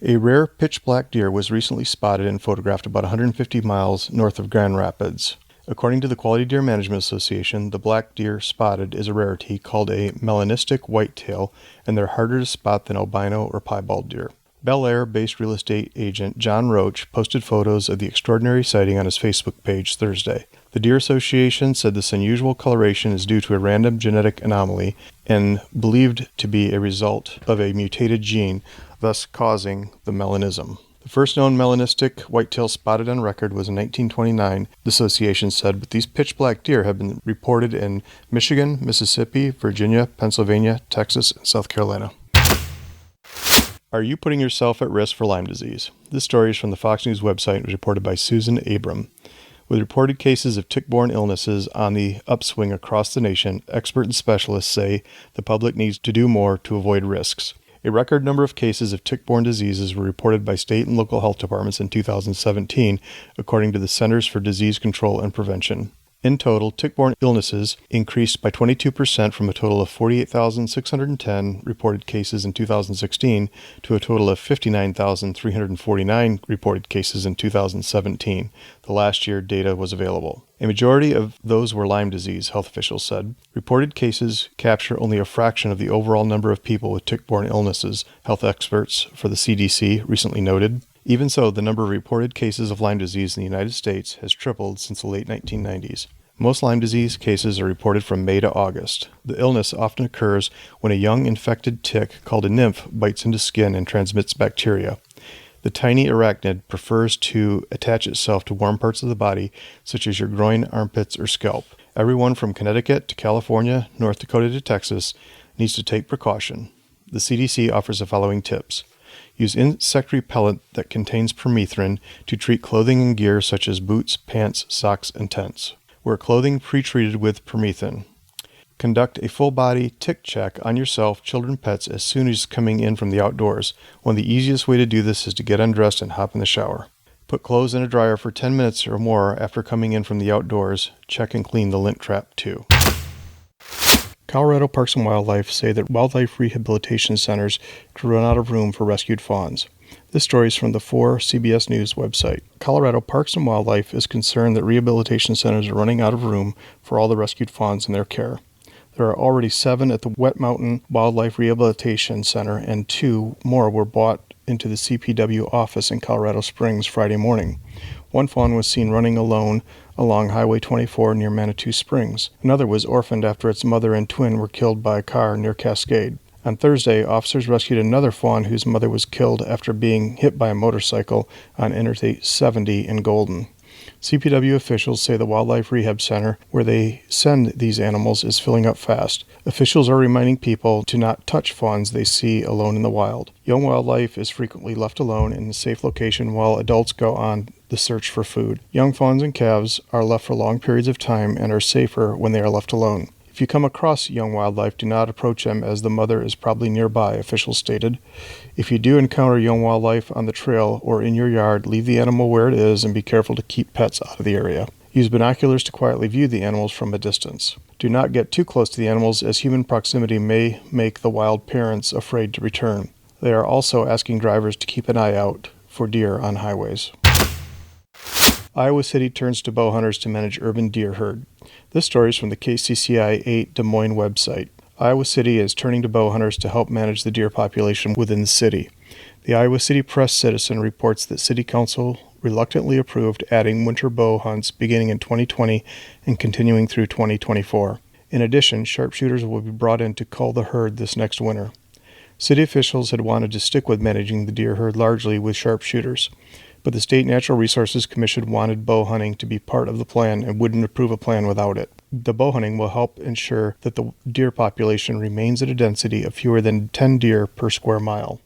A rare pitch black deer was recently spotted and photographed about 150 miles north of Grand Rapids. According to the Quality Deer Management Association, the black deer spotted is a rarity called a melanistic whitetail, and they're harder to spot than albino or piebald deer. Bel Air-based real estate agent John Roach posted photos of the extraordinary sighting on his Facebook page Thursday. The Deer Association said this unusual coloration is due to a random genetic anomaly and believed to be a result of a mutated gene, thus causing the melanism. The first known melanistic whitetail spotted on record was in 1929, the association said, but these pitch black deer have been reported in Michigan, Mississippi, Virginia, Pennsylvania, Texas, and South Carolina. Are you putting yourself at risk for Lyme disease? This story is from the Fox News website and was reported by Susan Abram. With reported cases of tick-borne illnesses on the upswing across the nation, experts and specialists say the public needs to do more to avoid risks. A record number of cases of tick-borne diseases were reported by state and local health departments in 2017, according to the Centers for Disease Control and Prevention. In total, tick-borne illnesses increased by 22% from a total of 48,610 reported cases in 2016 to a total of 59,349 reported cases in 2017. The last year data was available. A majority of those were Lyme disease, health officials said. Reported cases capture only a fraction of the overall number of people with tick-borne illnesses, health experts for the CDC recently noted. Even so, the number of reported cases of Lyme disease in the United States has tripled since the late 1990s. Most Lyme disease cases are reported from May to August. The illness often occurs when a young infected tick called a nymph bites into skin and transmits bacteria. The tiny arachnid prefers to attach itself to warm parts of the body, such as your groin, armpits, or scalp. Everyone from Connecticut to California, North Dakota to Texas needs to take precaution. The CDC offers the following tips. Use insect repellent that contains permethrin to treat clothing and gear such as boots, pants, socks, and tents. Wear clothing pre-treated with permethrin. Conduct a full-body tick check on yourself, children, pets as soon as coming in from the outdoors. One of the easiest way to do this is to get undressed and hop in the shower. Put clothes in a dryer for 10 minutes or more after coming in from the outdoors. Check and clean the lint trap too. Colorado Parks and Wildlife say that wildlife rehabilitation centers could run out of room for rescued fawns. This story is from the 4 CBS News website. Colorado Parks and Wildlife is concerned that rehabilitation centers are running out of room for all the rescued fawns in their care. There are already 7 at the Wet Mountain Wildlife Rehabilitation Center, and 2 more were brought into the CPW office in Colorado Springs Friday morning. One fawn was seen running alone along Highway 24 near Manitou Springs. Another was orphaned after its mother and twin were killed by a car near Cascade. On Thursday, officers rescued another fawn whose mother was killed after being hit by a motorcycle on Interstate 70 in Golden. CPW officials say the Wildlife Rehab Center, where they send these animals, is filling up fast. Officials are reminding people to not touch fawns they see alone in the wild. Young wildlife is frequently left alone in a safe location while adults go on the search for food. Young fawns and calves are left for long periods of time and are safer when they are left alone. If you come across young wildlife, do not approach them as the mother is probably nearby, officials stated. If you do encounter young wildlife on the trail or in your yard, leave the animal where it is and be careful to keep pets out of the area. Use binoculars to quietly view the animals from a distance. Do not get too close to the animals, as human proximity may make the wild parents afraid to return. They are also asking drivers to keep an eye out for deer on highways. Iowa City turns to bow hunters to manage urban deer herd. This story is from the KCCI 8 Des Moines website. Iowa City is turning to bow hunters to help manage the deer population within the city. The Iowa City Press Citizen reports that City Council reluctantly approved adding winter bow hunts beginning in 2020 and continuing through 2024. In addition, sharpshooters will be brought in to cull the herd this next winter. City officials had wanted to stick with managing the deer herd largely with sharpshooters, but the State Natural Resources Commission wanted bow hunting to be part of the plan and wouldn't approve a plan without it. The bow hunting will help ensure that the deer population remains at a density of fewer than 10 deer per square mile.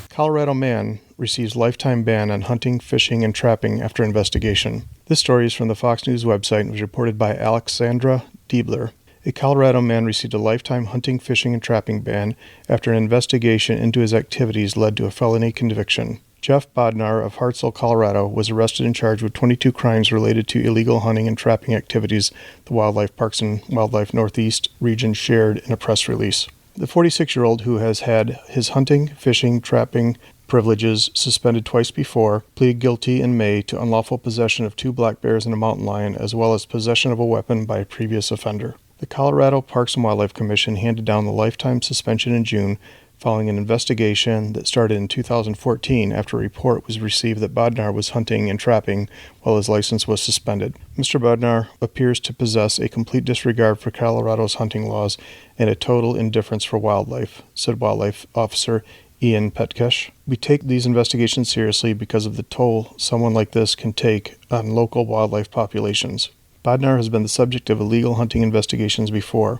Colorado man receives lifetime ban on hunting, fishing, and trapping after investigation. This story is from the Fox News website and was reported by Alexandra Diebler. A Colorado man received a lifetime hunting, fishing, and trapping ban after an investigation into his activities led to a felony conviction. Jeff Bodnar of Hartselle, Colorado, was arrested and charged with 22 crimes related to illegal hunting and trapping activities, the Wildlife Parks and Wildlife Northeast region shared in a press release. The 46-year-old, who has had his hunting, fishing, trapping privileges suspended twice before, pleaded guilty in May to unlawful possession of 2 black bears and a mountain lion, as well as possession of a weapon by a previous offender. The Colorado Parks and Wildlife Commission handed down the lifetime suspension in June, following an investigation that started in 2014 after a report was received that Bodnar was hunting and trapping while his license was suspended. Mr. Bodnar appears to possess a complete disregard for Colorado's hunting laws and a total indifference for wildlife, said Wildlife Officer Ian Petkesh. We take these investigations seriously because of the toll someone like this can take on local wildlife populations. Bodnar has been the subject of illegal hunting investigations before.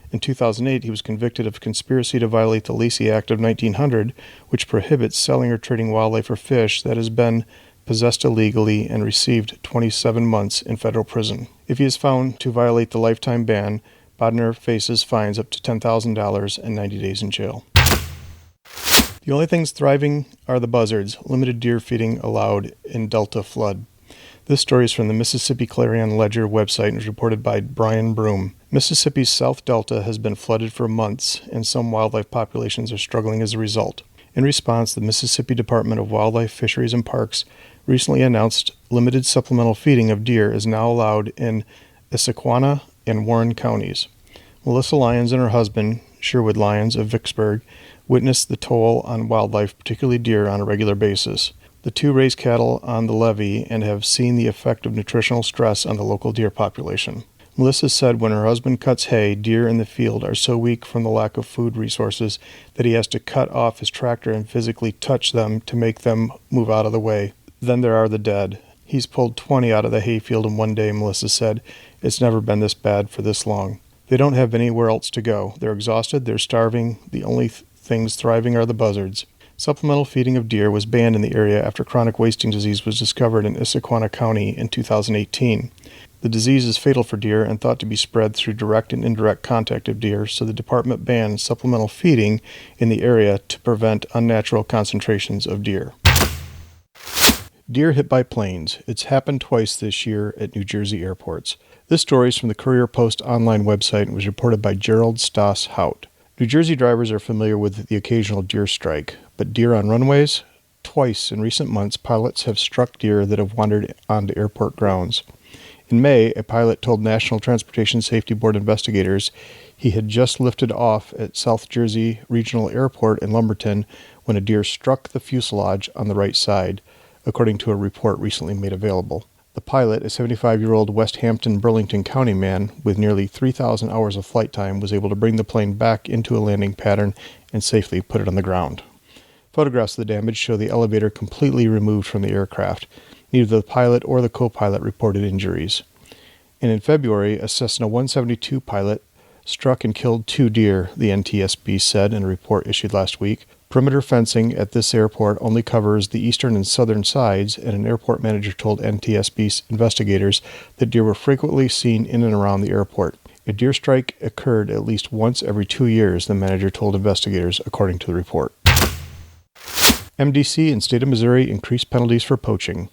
In 2008, he was convicted of conspiracy to violate the Lacey Act of 1900, which prohibits selling or trading wildlife or fish that has been possessed illegally, and received 27 months in federal prison. If he is found to violate the lifetime ban, Bodnar faces fines up to $10,000 and 90 days in jail. The only things thriving are the buzzards. Limited deer feeding allowed in Delta flood. This story is from the Mississippi Clarion Ledger website and is reported by Brian Broom. Mississippi's South Delta has been flooded for months, and some wildlife populations are struggling as a result. In response, the Mississippi Department of Wildlife, Fisheries, and Parks recently announced limited supplemental feeding of deer is now allowed in Issaquah and Warren counties. Melissa Lyons and her husband, Sherwood Lyons of Vicksburg, witnessed the toll on wildlife, particularly deer, on a regular basis. The two raise cattle on the levee and have seen the effect of nutritional stress on the local deer population. Melissa said when her husband cuts hay, deer in the field are so weak from the lack of food resources that he has to cut off his tractor and physically touch them to make them move out of the way. Then there are the dead. He's pulled 20 out of the hayfield in one day, Melissa said. It's never been this bad for this long. They don't have anywhere else to go. They're exhausted, they're starving. The only things thriving are the buzzards. Supplemental feeding of deer was banned in the area after chronic wasting disease was discovered in Issaquah County in 2018. The disease is fatal for deer and thought to be spread through direct and indirect contact of deer, so the department banned supplemental feeding in the area to prevent unnatural concentrations of deer. Deer hit by planes. It's happened twice this year at New Jersey airports. This story is from the Courier Post online website and was reported by Gerald Stoss Hout. New Jersey drivers are familiar with the occasional deer strike, but deer on runways? Twice in recent months, pilots have struck deer that have wandered onto airport grounds. In May, a pilot told National Transportation Safety Board investigators he had just lifted off at South Jersey Regional Airport in Lumberton when a deer struck the fuselage on the right side, according to a report recently made available. The pilot, a 75-year-old West Hampton, Burlington County man with nearly 3,000 hours of flight time, was able to bring the plane back into a landing pattern and safely put it on the ground. Photographs of the damage show the elevator completely removed from the aircraft. Neither the pilot or the co-pilot reported injuries. And in February, a Cessna 172 pilot struck and killed 2 deer, the NTSB said in a report issued last week. Perimeter fencing at this airport only covers the eastern and southern sides, and an airport manager told NTSB investigators that deer were frequently seen in and around the airport. A deer strike occurred at least once every 2 years, the manager told investigators, according to the report. MDC and State of Missouri increased penalties for poaching.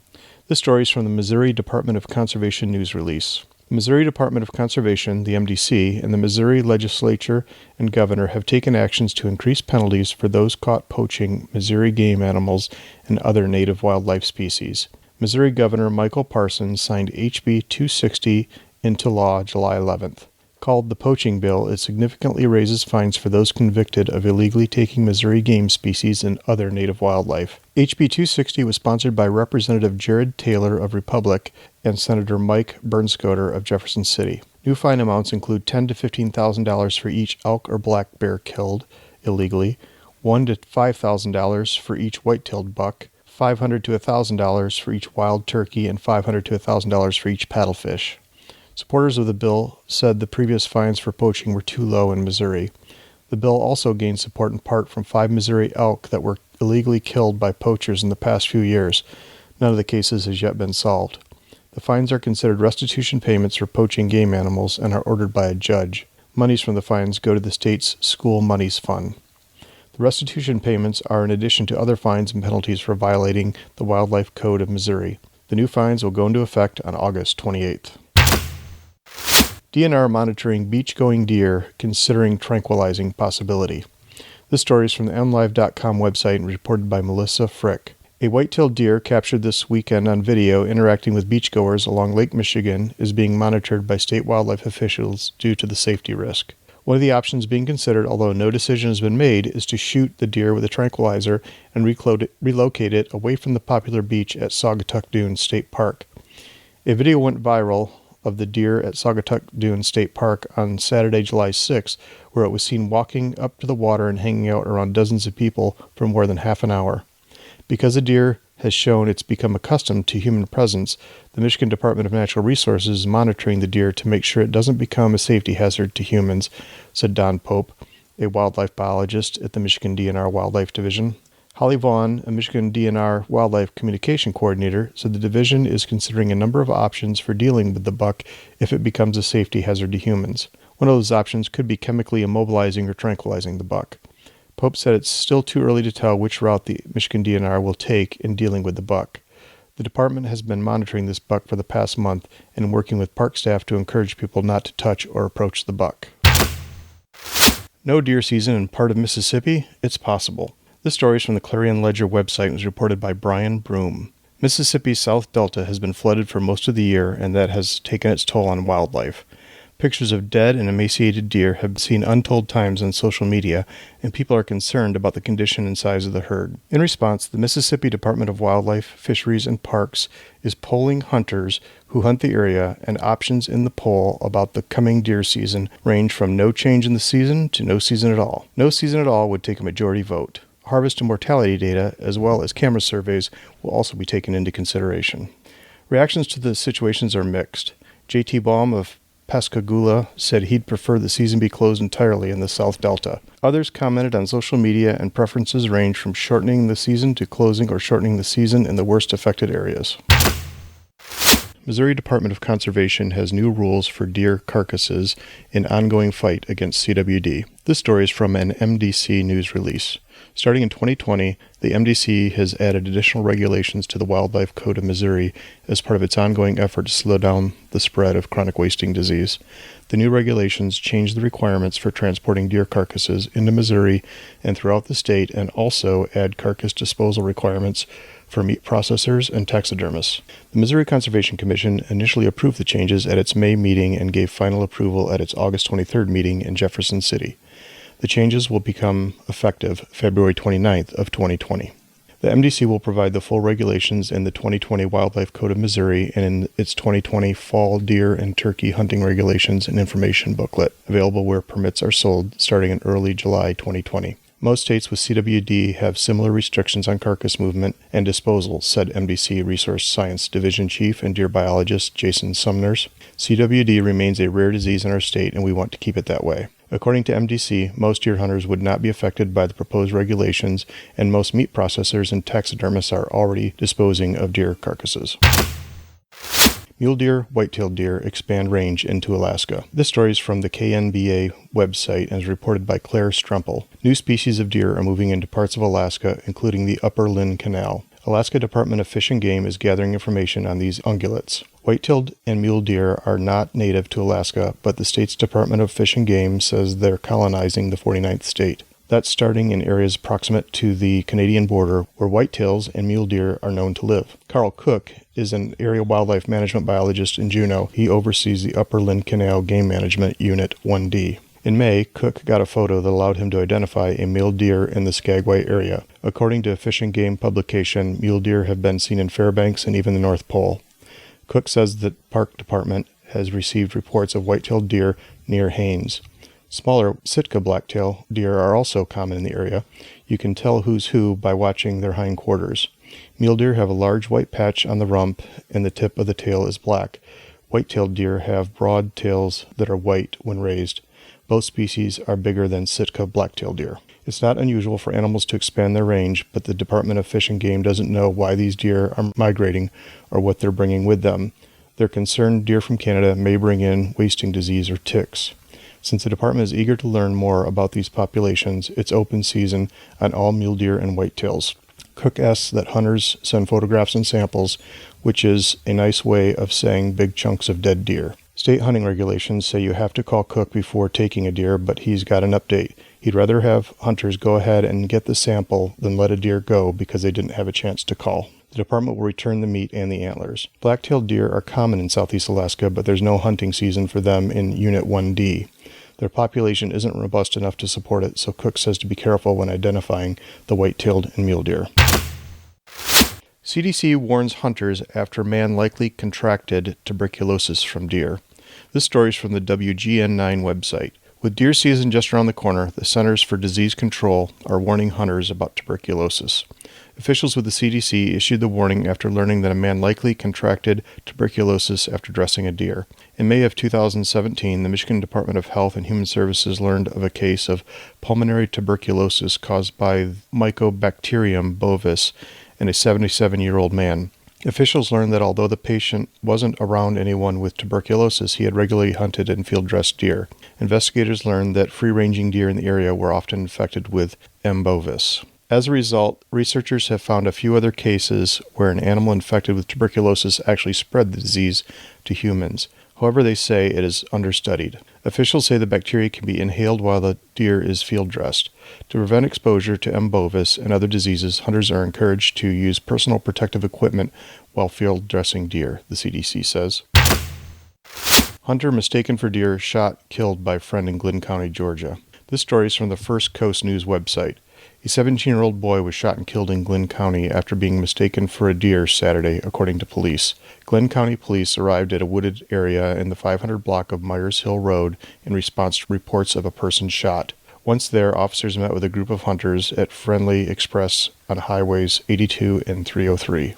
This story is from the Missouri Department of Conservation news release. The Missouri Department of Conservation, the MDC, and the Missouri Legislature and Governor have taken actions to increase penalties for those caught poaching Missouri game animals and other native wildlife species. Missouri Governor Michael Parsons signed HB 260 into law July 11th. Called the Poaching Bill, it significantly raises fines for those convicted of illegally taking Missouri game species and other native wildlife. HB 260 was sponsored by Representative Jared Taylor of Republic and Senator Mike Bernskoder of Jefferson City. New fine amounts include $10,000 to $15,000 for each elk or black bear killed illegally, $1,000 to $5,000 for each white-tailed buck, $500 to $1,000 for each wild turkey, and $500 to $1,000 for each paddlefish. Supporters of the bill said the previous fines for poaching were too low in Missouri. The bill also gained support in part from 5 Missouri elk that were illegally killed by poachers in the past few years. None of the cases has yet been solved. The fines are considered restitution payments for poaching game animals and are ordered by a judge. Monies from the fines go to the state's School Monies Fund. The restitution payments are in addition to other fines and penalties for violating the Wildlife Code of Missouri. The new fines will go into effect on August 28th. DNR monitoring beach-going deer considering tranquilizing possibility. This story is from the MLive.com website and reported by Melissa Frick. A white-tailed deer captured this weekend on video interacting with beachgoers along Lake Michigan is being monitored by state wildlife officials due to the safety risk. One of the options being considered, although no decision has been made, is to shoot the deer with a tranquilizer and relocate it away from the popular beach at Saugatuck Dunes State Park. A video went viral of the deer at Saugatuck Dunes State Park on Saturday, July 6, where it was seen walking up to the water and hanging out around dozens of people for more than half an hour. Because the deer has shown it's become accustomed to human presence, the Michigan Department of Natural Resources is monitoring the deer to make sure it doesn't become a safety hazard to humans, said Don Pope, a wildlife biologist at the Michigan DNR Wildlife Division. Holly Vaughn, a Michigan DNR Wildlife Communication Coordinator, said the division is considering a number of options for dealing with the buck if it becomes a safety hazard to humans. One of those options could be chemically immobilizing or tranquilizing the buck. Pope said it's still too early to tell which route the Michigan DNR will take in dealing with the buck. The department has been monitoring this buck for the past month and working with park staff to encourage people not to touch or approach the buck. No deer season in part of Mississippi? It's possible. This story is from the Clarion Ledger website and was reported by Brian Broom. Mississippi's South Delta has been flooded for most of the year, and that has taken its toll on wildlife. Pictures of dead and emaciated deer have been seen untold times on social media, and people are concerned about the condition and size of the herd. In response, the Mississippi Department of Wildlife, Fisheries, and Parks is polling hunters who hunt the area, and options in the poll about the coming deer season range from no change in the season to no season at all. No season at all would take a majority vote. Harvest and mortality data, as well as camera surveys, will also be taken into consideration. Reactions to the situations are mixed. J.T. Baum of Pascagoula said he'd prefer the season be closed entirely in the South Delta. Others commented on social media, and preferences range from shortening the season to closing or shortening the season in the worst affected areas. Missouri Department of Conservation has new rules for deer carcasses in ongoing fight against CWD. This story is from an MDC news release. Starting in 2020, the MDC has added additional regulations to the Wildlife Code of Missouri as part of its ongoing effort to slow down the spread of chronic wasting disease. The new regulations change the requirements for transporting deer carcasses into Missouri and throughout the state, and also add carcass disposal requirements for meat processors and taxidermists. The Missouri Conservation Commission initially approved the changes at its May meeting and gave final approval at its August 23rd meeting in Jefferson City. The changes will become effective February 29th of 2020. The MDC will provide the full regulations in the 2020 Wildlife Code of Missouri and in its 2020 Fall Deer and Turkey Hunting Regulations and Information Booklet, available where permits are sold starting in early July 2020. Most states with CWD have similar restrictions on carcass movement and disposal, said MDC Resource Science Division Chief and deer biologist Jason Sumners. CWD remains a rare disease in our state, and we want to keep it that way. According to MDC, most deer hunters would not be affected by the proposed regulations, and most meat processors and taxidermists are already disposing of deer carcasses. Mule deer, white-tailed deer expand range into Alaska. This story is from the KNBA website and is reported by Claire Strempel. New species of deer are moving into parts of Alaska, including the Upper Lynn Canal. Alaska Department of Fish and Game is gathering information on these ungulates. White-tailed and mule deer are not native to Alaska, but the state's Department of Fish and Game says they're colonizing the 49th state. That's starting in areas proximate to the Canadian border where whitetails and mule deer are known to live. Carl Cook is an area wildlife management biologist in Juneau. He oversees the Upper Lynn Canal Game Management Unit 1D. In May, Cook got a photo that allowed him to identify a mule deer in the Skagway area. According to a Fish and Game publication, mule deer have been seen in Fairbanks and even the North Pole. Cook says the park department has received reports of white-tailed deer near Haines. Smaller Sitka blacktail deer are also common in the area. You can tell who's who by watching their hindquarters. Mule deer have a large white patch on the rump, and the tip of the tail is black. White-tailed deer have broad tails that are white when raised. Both species are bigger than Sitka blacktail deer. It's not unusual for animals to expand their range, but the Department of Fish and Game doesn't know why these deer are migrating or what they're bringing with them. They're concerned deer from Canada may bring in wasting disease or ticks. Since the department is eager to learn more about these populations, it's open season on all mule deer and whitetails. Cook asks that hunters send photographs and samples, which is a nice way of saying big chunks of dead deer. State hunting regulations say you have to call Cook before taking a deer, but he's got an update. He'd rather have hunters go ahead and get the sample than let a deer go because they didn't have a chance to call. The department will return the meat and the antlers. Black-tailed deer are common in southeast Alaska, but there's no hunting season for them in Unit 1D. Their population isn't robust enough to support it, so Cook says to be careful when identifying the white-tailed and mule deer. CDC warns hunters after man likely contracted tuberculosis from deer. This story is from the WGN9 website. With deer season just around the corner, the Centers for Disease Control are warning hunters about tuberculosis. Officials with the CDC issued the warning after learning that a man likely contracted tuberculosis after dressing a deer. In May of 2017, the Michigan Department of Health and Human Services learned of a case of pulmonary tuberculosis caused by Mycobacterium bovis in a 77-year-old man. Officials learned that although the patient wasn't around anyone with tuberculosis, he had regularly hunted and field-dressed deer. Investigators learned that free-ranging deer in the area were often infected with M. bovis. As a result, researchers have found a few other cases where an animal infected with tuberculosis actually spread the disease to humans. However, they say it is understudied. Officials say the bacteria can be inhaled while the deer is field-dressed. To prevent exposure to M. bovis and other diseases, hunters are encouraged to use personal protective equipment while field-dressing deer, the CDC says. Hunter mistaken for deer shot, killed by friend in Glynn County, Georgia. This story is from the First Coast News website. A 17-year-old boy was shot and killed in Glynn County after being mistaken for a deer Saturday, according to police. Glynn County police arrived at a wooded area in the 500 block of Myers Hill Road in response to reports of a person shot. Once there, officers met with a group of hunters at Friendly Express on highways 82 and 303.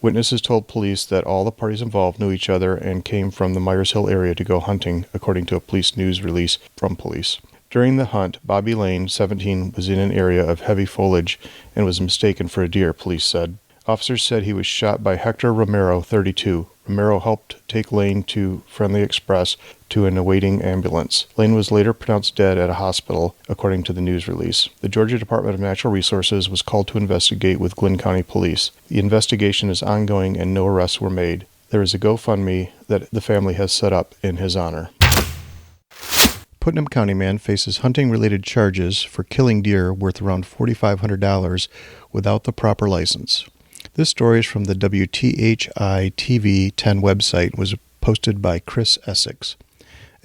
Witnesses told police that all the parties involved knew each other and came from the Myers Hill area to go hunting, according to a police news release from police. During the hunt, Bobby Lane, 17, was in an area of heavy foliage and was mistaken for a deer, police said. Officers said he was shot by Hector Romero, 32. Romero helped take Lane to Friendly Express to an awaiting ambulance. Lane was later pronounced dead at a hospital, according to the news release. The Georgia Department of Natural Resources was called to investigate with Glynn County Police. The investigation is ongoing and no arrests were made. There is a GoFundMe that the family has set up in his honor. Putnam County man faces hunting-related charges for killing deer worth around $4,500 without the proper license. This story is from the WTHI TV 10 website and was posted by Chris Essex.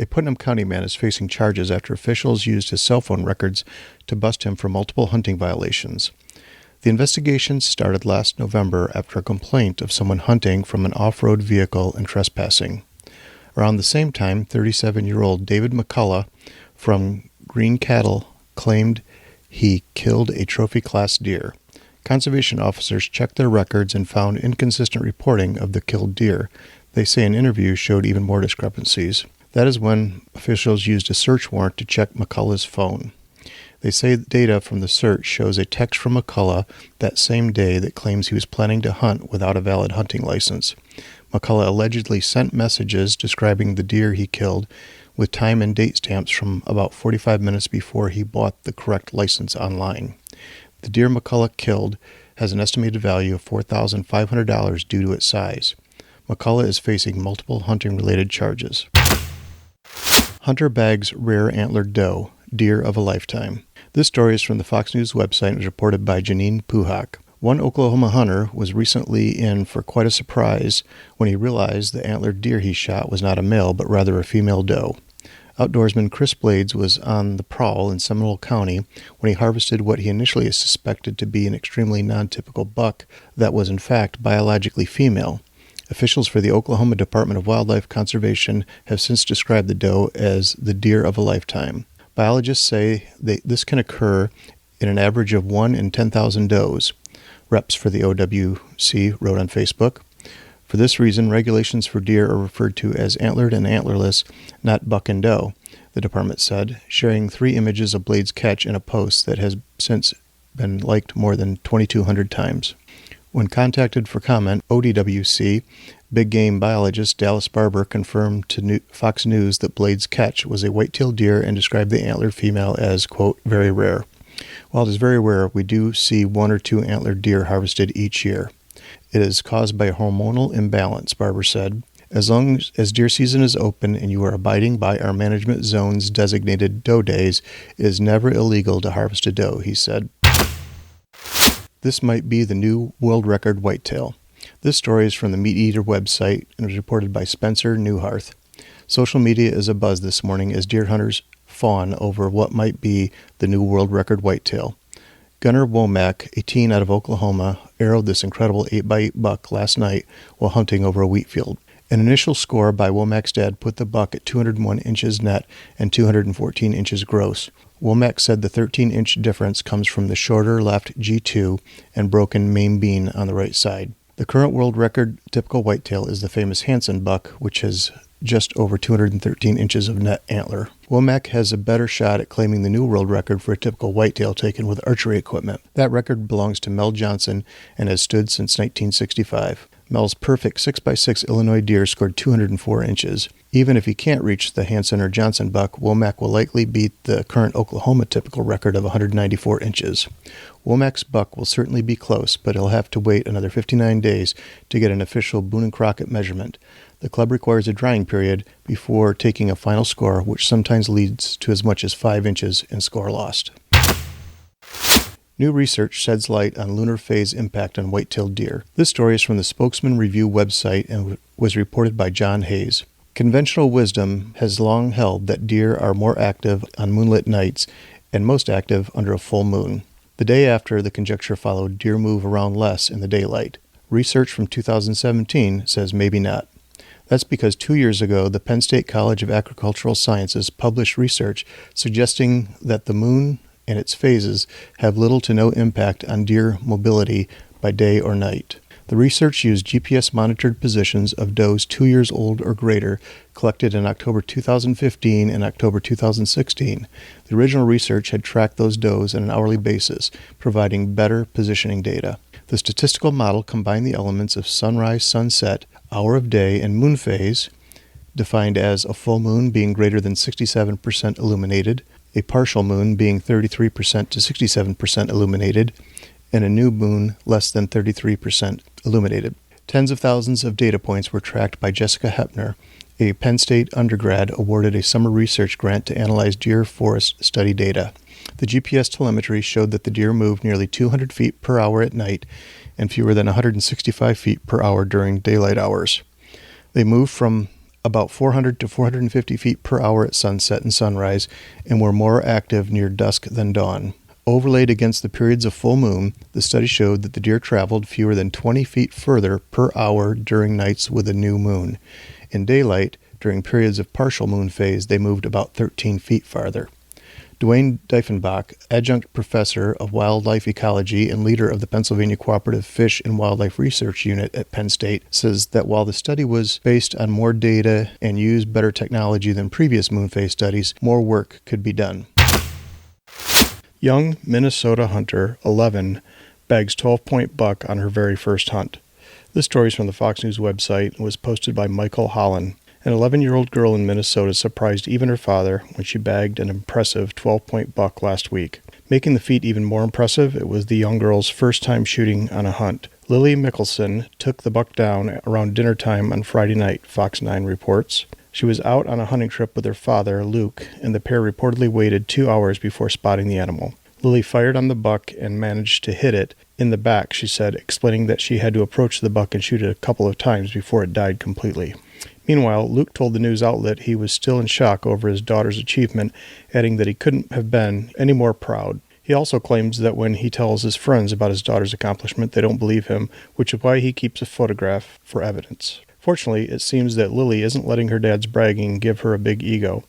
A Putnam County man is facing charges after officials used his cell phone records to bust him for multiple hunting violations. The investigation started last November after a complaint of someone hunting from an off-road vehicle and trespassing. Around the same time, 37-year-old David McCullough from Green Cattle claimed he killed a trophy-class deer. Conservation officers checked their records and found inconsistent reporting of the killed deer. They say an interview showed even more discrepancies. That is when officials used a search warrant to check McCullough's phone. They say data from the search shows a text from McCullough that same day that claims he was planning to hunt without a valid hunting license. McCullough allegedly sent messages describing the deer he killed with time and date stamps from about 45 minutes before he bought the correct license online. The deer McCullough killed has an estimated value of $4,500 due to its size. McCullough is facing multiple hunting-related charges. Hunter bags rare antlered doe, deer of a lifetime. This story is from the Fox News website and was reported by Janine Puhak. One Oklahoma hunter was recently in for quite a surprise when he realized the antlered deer he shot was not a male but rather a female doe. Outdoorsman Chris Blades was on the prowl in Seminole County when he harvested what he initially suspected to be an extremely non-typical buck that was in fact biologically female. Officials for the Oklahoma Department of Wildlife Conservation have since described the doe as the deer of a lifetime. Biologists say this can occur in an average of 1 in 10,000 does. Reps for the OWC wrote on Facebook. For this reason, regulations for deer are referred to as antlered and antlerless, not buck and doe, the department said, sharing 3 images of Blades' catch in a post that has since been liked more than 2,200 times. When contacted for comment, ODWC big game biologist Dallas Barber confirmed to Fox News that Blade's catch was a white-tailed deer and described the antlered female as, quote, very rare. While it is very rare, we do see 1 or 2 antlered deer harvested each year. It is caused by hormonal imbalance, Barber said. As long as deer season is open and you are abiding by our management zone's designated doe days, it is never illegal to harvest a doe, he said. This might be the new world record whitetail. This story is from the Meat Eater website and was reported by Spencer Newharth. Social media is abuzz this morning as deer hunters fawn over what might be the new world record whitetail. Gunnar Womack, a teen out of Oklahoma, arrowed this incredible 8x8 buck last night while hunting over a wheat field. An initial score by Womack's dad put the buck at 201 inches net and 214 inches gross. Womack said the 13-inch difference comes from the shorter left G2 and broken main beam on the right side. The current world record typical whitetail is the famous Hansen buck, which has just over 213 inches of net antler. Womack has a better shot at claiming the new world record for a typical whitetail taken with archery equipment. That record belongs to Mel Johnson and has stood since 1965. Mel's perfect 6x6 Illinois deer scored 204 inches. Even if he can't reach the Hansen or Johnson buck, Womack will likely beat the current Oklahoma typical record of 194 inches. Womack's buck will certainly be close, but he'll have to wait another 59 days to get an official Boone and Crockett measurement. The club requires a drying period before taking a final score, which sometimes leads to as much as 5 inches in score lost. New research sheds light on lunar phase impact on white-tailed deer. This story is from the Spokesman Review website and was reported by John Hayes. Conventional wisdom has long held that deer are more active on moonlit nights and most active under a full moon. The day after the conjecture followed, deer move around less in the daylight. Research from 2017 says maybe not. That's because 2 years ago, the Penn State College of Agricultural Sciences published research suggesting that the moon and its phases have little to no impact on deer mobility by day or night. The research used GPS-monitored positions of does 2 years old or greater collected in October 2015 and October 2016. The original research had tracked those does on an hourly basis, providing better positioning data. The statistical model combined the elements of sunrise, sunset, hour of day, and moon phase, defined as a full moon being greater than 67% illuminated, a partial moon being 33% to 67% illuminated, and a new moon less than 33% illuminated. Tens of thousands of data points were tracked by Jessica Hepner, a Penn State undergrad awarded a summer research grant to analyze deer forest study data. The GPS telemetry showed that the deer moved nearly 200 feet per hour at night and fewer than 165 feet per hour during daylight hours. They moved from about 400 to 450 feet per hour at sunset and sunrise, and were more active near dusk than dawn. Overlaid against the periods of full moon, the study showed that the deer traveled fewer than 20 feet further per hour during nights with a new moon. In daylight, during periods of partial moon phase, they moved about 13 feet farther. Dwayne Diefenbach, adjunct professor of wildlife ecology and leader of the Pennsylvania Cooperative Fish and Wildlife Research Unit at Penn State, says that while the study was based on more data and used better technology than previous moon phase studies, more work could be done. Young Minnesota hunter 11 bags 12-point buck on her very first hunt. This story is from the Fox News website and was posted by Michael Holland. An 11-year-old girl in Minnesota surprised even her father when she bagged an impressive 12-point buck last week. Making the feat even more impressive, it was the young girl's first time shooting on a hunt. Lily Mickelson took the buck down around dinner time on Friday night, Fox 9 reports. She was out on a hunting trip with her father, Luke, and the pair reportedly waited 2 hours before spotting the animal. Lily fired on the buck and managed to hit it in the back, she said, explaining that she had to approach the buck and shoot it a couple of times before it died completely. Meanwhile, Luke told the news outlet he was still in shock over his daughter's achievement, adding that he couldn't have been any more proud. He also claims that when he tells his friends about his daughter's accomplishment, they don't believe him, which is why he keeps a photograph for evidence. Fortunately, it seems that Lily isn't letting her dad's bragging give her a big ego.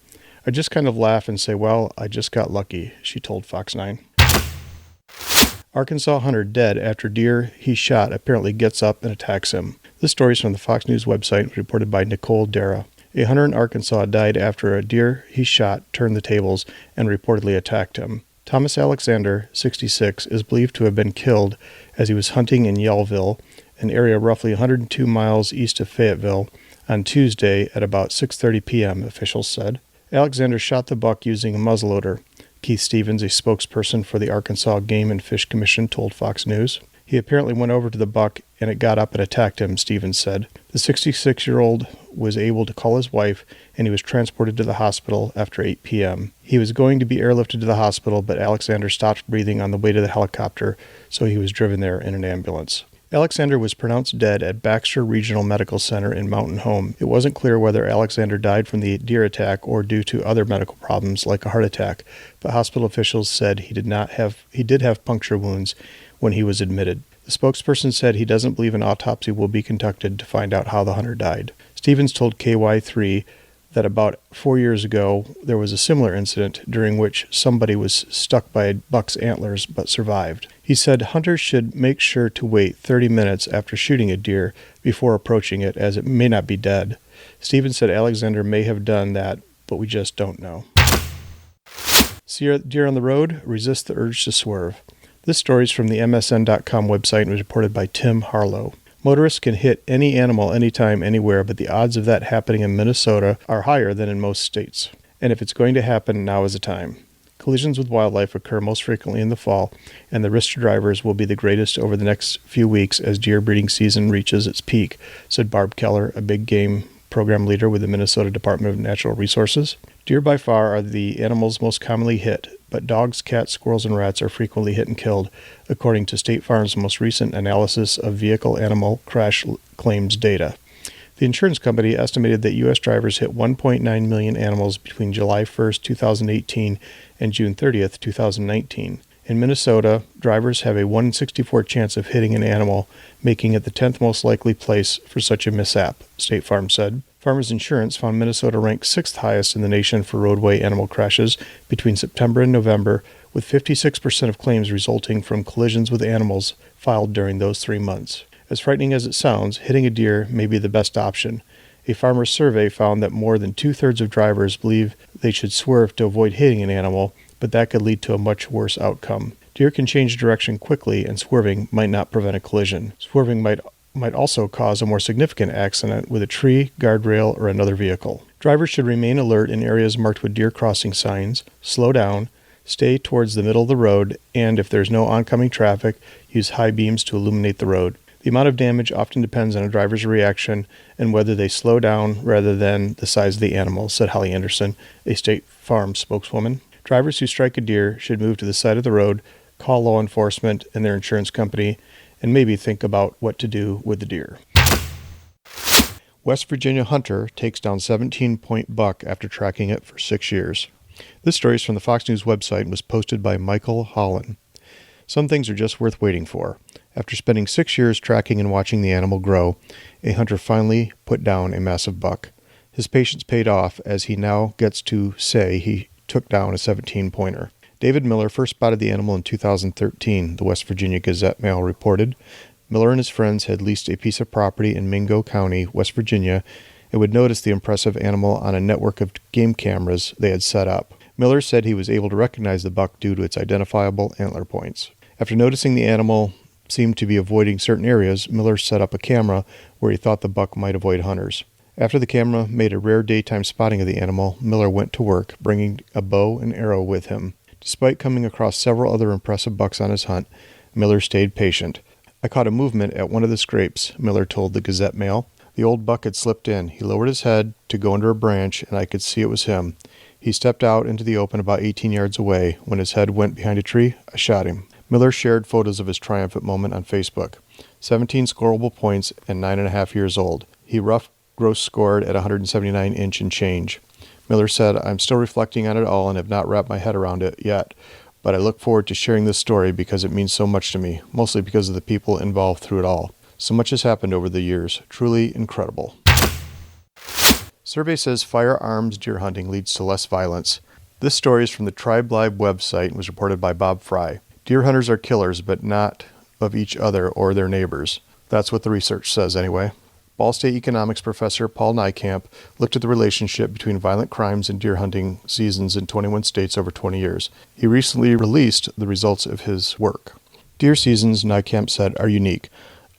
I just kind of laugh and say, well, I just got lucky, she told Fox 9. Arkansas hunter dead after deer he shot apparently gets up and attacks him. This story is from the Fox News website, reported by Nicole Dara. A hunter in Arkansas died after a deer he shot turned the tables and reportedly attacked him. Thomas Alexander, 66, is believed to have been killed as he was hunting in Yellville, an area roughly 102 miles east of Fayetteville, on Tuesday at about 6:30 p.m., officials said. Alexander shot the buck using a muzzleloader. Keith Stevens, a spokesperson for the Arkansas Game and Fish Commission, told Fox News. He apparently went over to the buck and it got up and attacked him, Stevens said. The 66-year-old was able to call his wife and he was transported to the hospital after 8 p.m. He was going to be airlifted to the hospital, but Alexander stopped breathing on the way to the helicopter, so he was driven there in an ambulance. Alexander was pronounced dead at Baxter Regional Medical Center in Mountain Home. It wasn't clear whether Alexander died from the deer attack or due to other medical problems like a heart attack, but hospital officials said he did have puncture wounds when he was admitted. The spokesperson said he doesn't believe an autopsy will be conducted to find out how the hunter died. Stevens told KY3 that about 4 years ago there was a similar incident during which somebody was stuck by a buck's antlers but survived. He said hunters should make sure to wait 30 minutes after shooting a deer before approaching it, as it may not be dead. Stevens said Alexander may have done that, but we just don't know. See deer on the road? Resist the urge to swerve. This story is from the MSN.com website and was reported by Tim Harlow. Motorists can hit any animal anytime, anywhere, but the odds of that happening in Minnesota are higher than in most states. And if it's going to happen, now is the time. Collisions with wildlife occur most frequently in the fall, and the risk to drivers will be the greatest over the next few weeks as deer breeding season reaches its peak, said Barb Keller, a big game program leader with the Minnesota Department of Natural Resources. Deer by far are the animals most commonly hit, but dogs, cats, squirrels, and rats are frequently hit and killed, according to State Farm's most recent analysis of vehicle-animal crash claims data. The insurance company estimated that U.S. drivers hit 1.9 million animals between July 1, 2018 and June 30, 2019. In Minnesota, drivers have a 1 in 64 chance of hitting an animal, making it the 10th most likely place for such a mishap, State Farm said. Farmers Insurance found Minnesota ranked 6th highest in the nation for roadway animal crashes between September and November, with 56% of claims resulting from collisions with animals filed during those 3 months. As frightening as it sounds, hitting a deer may be the best option. A farmer's survey found that more than 2/3 of drivers believe they should swerve to avoid hitting an animal, but that could lead to a much worse outcome. Deer can change direction quickly, and swerving might not prevent a collision. Swerving might also cause a more significant accident with a tree, guardrail, or another vehicle. Drivers should remain alert in areas marked with deer crossing signs, slow down, stay towards the middle of the road, and if there's no oncoming traffic, use high beams to illuminate the road. The amount of damage often depends on a driver's reaction and whether they slow down rather than the size of the animal, said Holly Anderson, a State Farm spokeswoman. Drivers who strike a deer should move to the side of the road, call law enforcement and their insurance company, and maybe think about what to do with the deer. West Virginia hunter takes down 17-point buck after tracking it for 6 years. This story is from the Fox News website and was posted by Michael Holland. Some things are just worth waiting for. After spending 6 years tracking and watching the animal grow, a hunter finally put down a massive buck. His patience paid off as he now gets to say he took down a 17-pointer. David Miller first spotted the animal in 2013, the West Virginia Gazette-Mail reported. Miller and his friends had leased a piece of property in Mingo County, West Virginia, and would notice the impressive animal on a network of game cameras they had set up. Miller said he was able to recognize the buck due to its identifiable antler points. After noticing the animal seemed to be avoiding certain areas, Miller set up a camera where he thought the buck might avoid hunters. After the camera made a rare daytime spotting of the animal, Miller went to work, bringing a bow and arrow with him. Despite coming across several other impressive bucks on his hunt, Miller stayed patient. I caught a movement at one of the scrapes, Miller told the Gazette-Mail. The old buck had slipped in. He lowered his head to go under a branch, and I could see it was him. He stepped out into the open about 18 yards away. When his head went behind a tree, I shot him. Miller shared photos of his triumphant moment on Facebook. 17 scoreable points and 9.5 years old. He rough gross scored at 179 inch and change. Miller said, I'm still reflecting on it all and have not wrapped my head around it yet, but I look forward to sharing this story because it means so much to me, mostly because of the people involved through it all. So much has happened over the years. Truly incredible. Survey says firearms deer hunting leads to less violence. This story is from the Tribe Live website and was reported by Bob Fry. Deer hunters are killers, but not of each other or their neighbors. That's what the research says anyway. Ball State economics professor Paul Niekamp looked at the relationship between violent crimes and deer hunting seasons in 21 states over 20 years. He recently released the results of his work. Deer seasons, Niekamp said, are unique,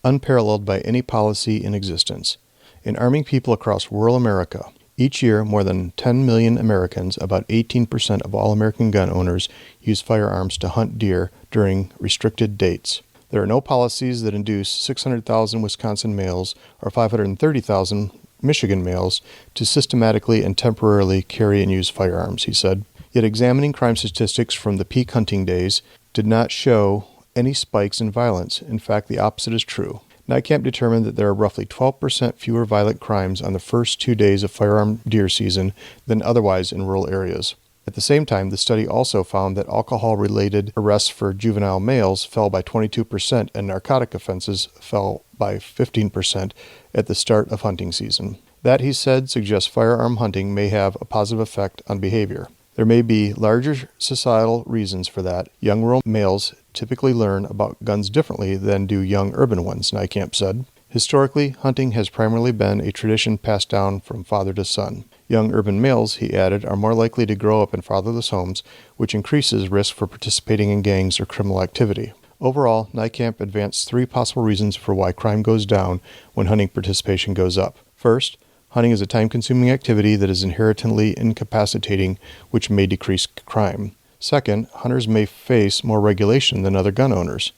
unparalleled by any policy in existence. In arming people across rural America, each year more than 10 million Americans, about 18% of all American gun owners, use firearms to hunt deer during restricted dates. There are no policies that induce 600,000 Wisconsin males or 530,000 Michigan males to systematically and temporarily carry and use firearms, he said. Yet examining crime statistics from the peak hunting days did not show any spikes in violence. In fact, the opposite is true. Niekamp determined that there are roughly 12% fewer violent crimes on the first 2 days of firearm deer season than otherwise in rural areas. At the same time, the study also found that alcohol-related arrests for juvenile males fell by 22% and narcotic offenses fell by 15% at the start of hunting season. That, he said, suggests firearm hunting may have a positive effect on behavior. There may be larger societal reasons for that. Young rural males typically learn about guns differently than do young urban ones, Niekamp said. Historically, hunting has primarily been a tradition passed down from father to son. Young urban males, he added, are more likely to grow up in fatherless homes, which increases risk for participating in gangs or criminal activity. Overall, Niekamp advanced 3 possible reasons for why crime goes down when hunting participation goes up. First, hunting is a time-consuming activity that is inherently incapacitating, which may decrease crime. Second, hunters may face more regulation than other gun owners.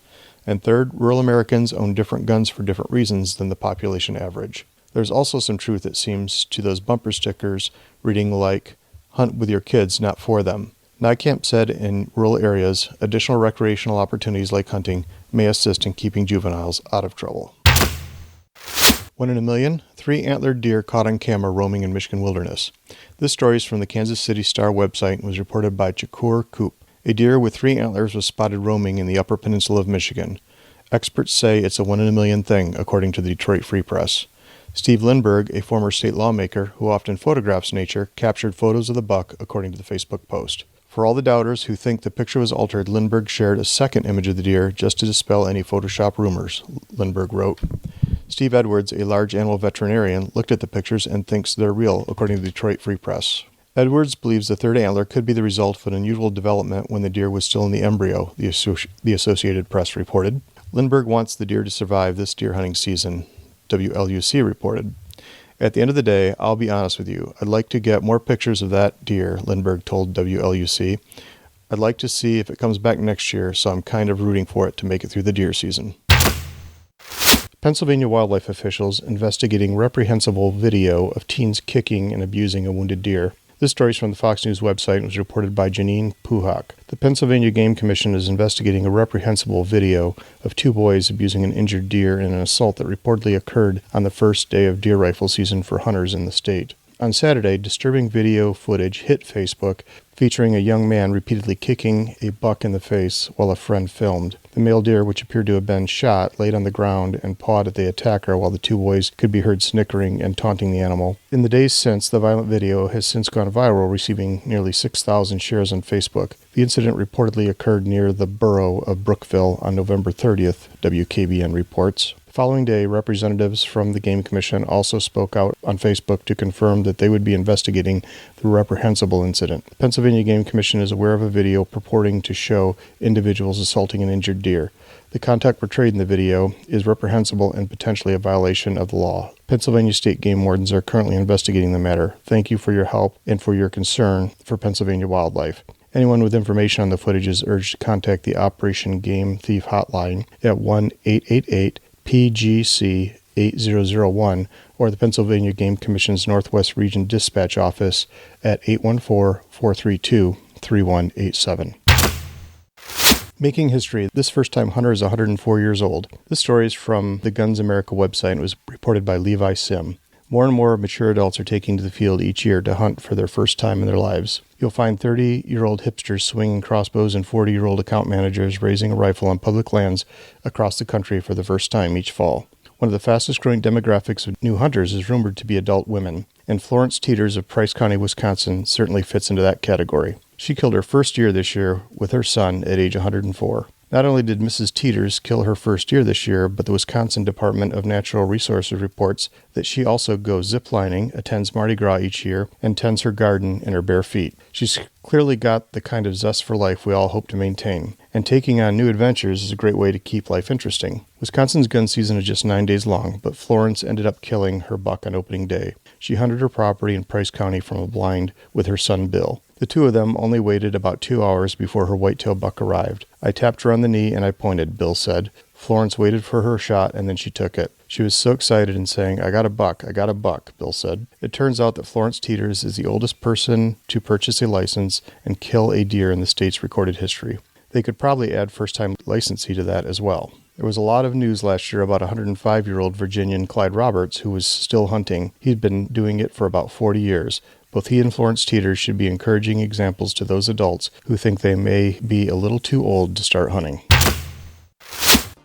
And third, rural Americans own different guns for different reasons than the population average. There's also some truth, it seems, to those bumper stickers reading like, "Hunt with your kids, not for them." Niekamp said in rural areas, additional recreational opportunities like hunting may assist in keeping juveniles out of trouble. 1 in a million, 3 antlered deer caught on camera roaming in Michigan wilderness. This story is from the Kansas City Star website and was reported by Shakur Koop. A deer with 3 antlers was spotted roaming in the Upper Peninsula of Michigan. Experts say it's a 1 in a million thing, according to the Detroit Free Press. Steve Lindbergh, a former state lawmaker who often photographs nature, captured photos of the buck, according to the Facebook post. For all the doubters who think the picture was altered, Lindbergh shared a second image of the deer just to dispel any Photoshop rumors, Lindbergh wrote. Steve Edwards, a large animal veterinarian, looked at the pictures and thinks they're real, according to the Detroit Free Press. Edwards believes the third antler could be the result of an unusual development when the deer was still in the embryo, the Associated Press reported. Lindbergh wants the deer to survive this deer hunting season, WLUC reported. At the end of the day, I'll be honest with you. I'd like to get more pictures of that deer, Lindbergh told WLUC. I'd like to see if it comes back next year, so I'm kind of rooting for it to make it through the deer season. Pennsylvania wildlife officials investigating reprehensible video of teens kicking and abusing a wounded deer. This story is from the Fox News website and was reported by Janine Puhak. The Pennsylvania Game Commission is investigating a reprehensible video of 2 boys abusing an injured deer in an assault that reportedly occurred on the first day of deer rifle season for hunters in the state. On Saturday, disturbing video footage hit Facebook featuring a young man repeatedly kicking a buck in the face while a friend filmed. The male deer, which appeared to have been shot, laid on the ground and pawed at the attacker while the 2 boys could be heard snickering and taunting the animal. In the days since, the violent video has since gone viral, receiving nearly 6,000 shares on Facebook. The incident reportedly occurred near the borough of Brookville on November 30th, WKBN reports. The following day, representatives from the Game Commission also spoke out on Facebook to confirm that they would be investigating the reprehensible incident. The Pennsylvania Game Commission is aware of a video purporting to show individuals assaulting an injured deer. The conduct portrayed in the video is reprehensible and potentially a violation of the law. Pennsylvania state game wardens are currently investigating the matter. Thank you for your help and for your concern for Pennsylvania wildlife. Anyone with information on the footage is urged to contact the Operation Game Thief hotline at 1-888-PGC-8001 or the Pennsylvania Game Commission's Northwest Region Dispatch Office at 814-432-3187. Making history. This first-time hunter is 104 years old. This story is from the Guns America website and was reported by Levi Sim. More and more mature adults are taking to the field each year to hunt for their first time in their lives. You'll find 30-year-old hipsters swinging crossbows and 40-year-old account managers raising a rifle on public lands across the country for the first time each fall. One of the fastest-growing demographics of new hunters is rumored to be adult women, and Florence Teeters of Price County, Wisconsin certainly fits into that category. She killed her first deer this year with her son at age 104. Not only did Mrs. Teeters kill her first deer this year, but the Wisconsin Department of Natural Resources reports that she also goes ziplining, attends Mardi Gras each year, and tends her garden in her bare feet. She's clearly got the kind of zest for life we all hope to maintain, and taking on new adventures is a great way to keep life interesting. Wisconsin's gun season is just 9 days long, but Florence ended up killing her buck on opening day. She hunted her property in Price County from a blind with her son Bill. The two of them only waited about 2 hours before her whitetail buck arrived. I tapped her on the knee and I pointed, Bill said. Florence waited for her shot and then she took it. She was so excited and saying, I got a buck, Bill said. It turns out that Florence Teeters is the oldest person to purchase a license and kill a deer in the state's recorded history. They could probably add first-time licensee to that as well. There was a lot of news last year about 105-year-old Virginian Clyde Roberts, who was still hunting. He'd been doing it for about 40 years. Both he and Florence Teeters should be encouraging examples to those adults who think they may be a little too old to start hunting.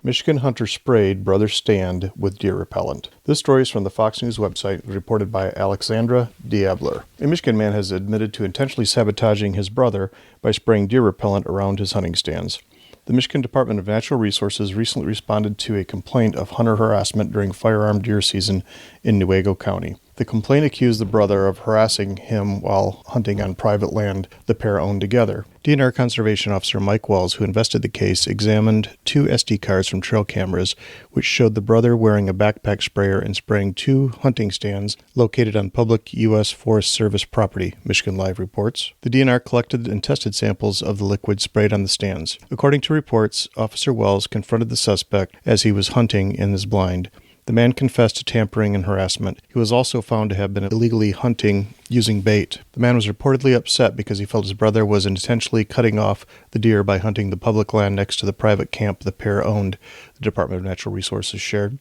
Michigan hunter sprayed brother's stand with deer repellent. This story is from the Fox News website, reported by Alexandra Diabler. A Michigan man has admitted to intentionally sabotaging his brother by spraying deer repellent around his hunting stands. The Michigan Department of Natural Resources recently responded to a complaint of hunter harassment during firearm deer season in Newaygo County. The complaint accused the brother of harassing him while hunting on private land the pair owned together. DNR Conservation Officer Mike Wells, who investigated the case, examined 2 SD cards from trail cameras, which showed the brother wearing a backpack sprayer and spraying 2 hunting stands located on public U.S. Forest Service property, Michigan Live reports. The DNR collected and tested samples of the liquid sprayed on the stands. According to reports, Officer Wells confronted the suspect as he was hunting in his blind. The man confessed to tampering and harassment. He was also found to have been illegally hunting using bait. The man was reportedly upset because he felt his brother was intentionally cutting off the deer by hunting the public land next to the private camp the pair owned, the Department of Natural Resources shared.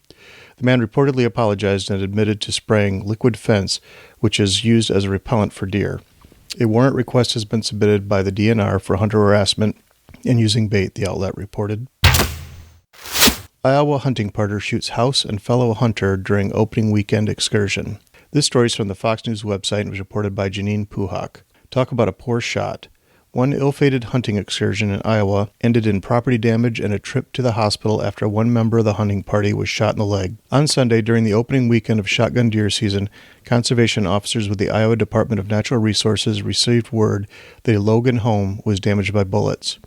The man reportedly apologized and admitted to spraying liquid fence, which is used as a repellent for deer. A warrant request has been submitted by the DNR for hunter harassment and using bait, the outlet reported. Iowa hunting partner shoots house and fellow hunter during opening weekend excursion. This story is from the Fox News website and was reported by Janine Puhak. Talk about a poor shot. One ill-fated hunting excursion in Iowa ended in property damage and a trip to the hospital after one member of the hunting party was shot in the leg. On Sunday, during the opening weekend of shotgun deer season, conservation officers with the Iowa Department of Natural Resources received word that a Logan home was damaged by bullets.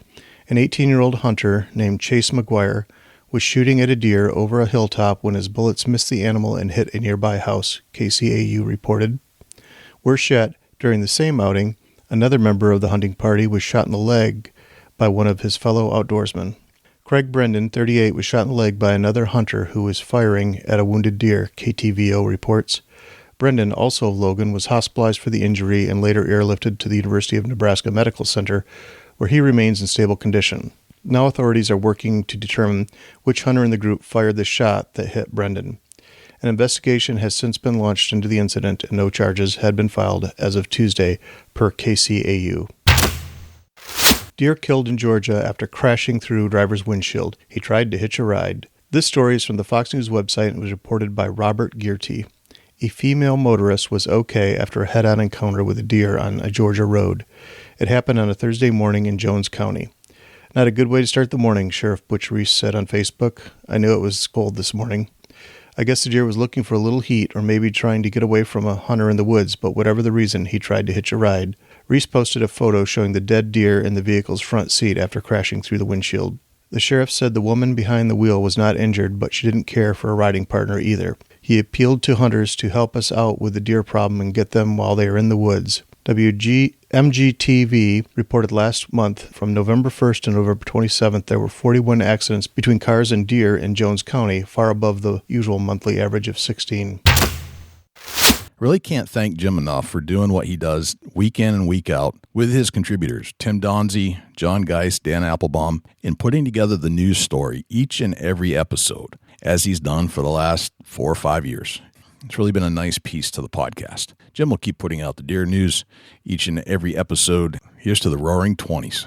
An 18-year-old hunter named Chase McGuire was shooting at a deer over a hilltop when his bullets missed the animal and hit a nearby house, KCAU reported. Worse yet, during the same outing, another member of the hunting party was shot in the leg by one of his fellow outdoorsmen. Craig Brendan, 38, was shot in the leg by another hunter who was firing at a wounded deer, KTVO reports. Brendan, also of Logan, was hospitalized for the injury and later airlifted to the University of Nebraska Medical Center, where he remains in stable condition. Now authorities are working to determine which hunter in the group fired the shot that hit Brendan. An investigation has since been launched into the incident and no charges had been filed as of Tuesday, per KCAU. Deer killed in Georgia after crashing through driver's windshield. He tried to hitch a ride. This story is from the Fox News website and was reported by Robert Gearty. A female motorist was okay after a head-on encounter with a deer on a Georgia road. It happened on a Thursday morning in Jones County. Not a good way to start the morning, Sheriff Butch Reese said on Facebook. I knew it was cold this morning. I guess the deer was looking for a little heat or maybe trying to get away from a hunter in the woods, but whatever the reason, he tried to hitch a ride. Reese posted a photo showing the dead deer in the vehicle's front seat after crashing through the windshield. The sheriff said the woman behind the wheel was not injured, but she didn't care for a riding partner either. He appealed to hunters to help us out with the deer problem and get them while they are in the woods. WMGTV reported last month from November 1st to November 27th there were 41 accidents between cars and deer in Jones County, far above the usual monthly average of 16. Really can't thank Jim enough for doing what he does week in and week out with his contributors, Tim Donze, Jon Guice, Dan Appelbaum, in putting together the news story each and every episode, as he's done for the last 4 or 5 years. It's really been a nice piece to the podcast. Jim will keep putting out the deer news each and every episode. Here's to the roaring 20s.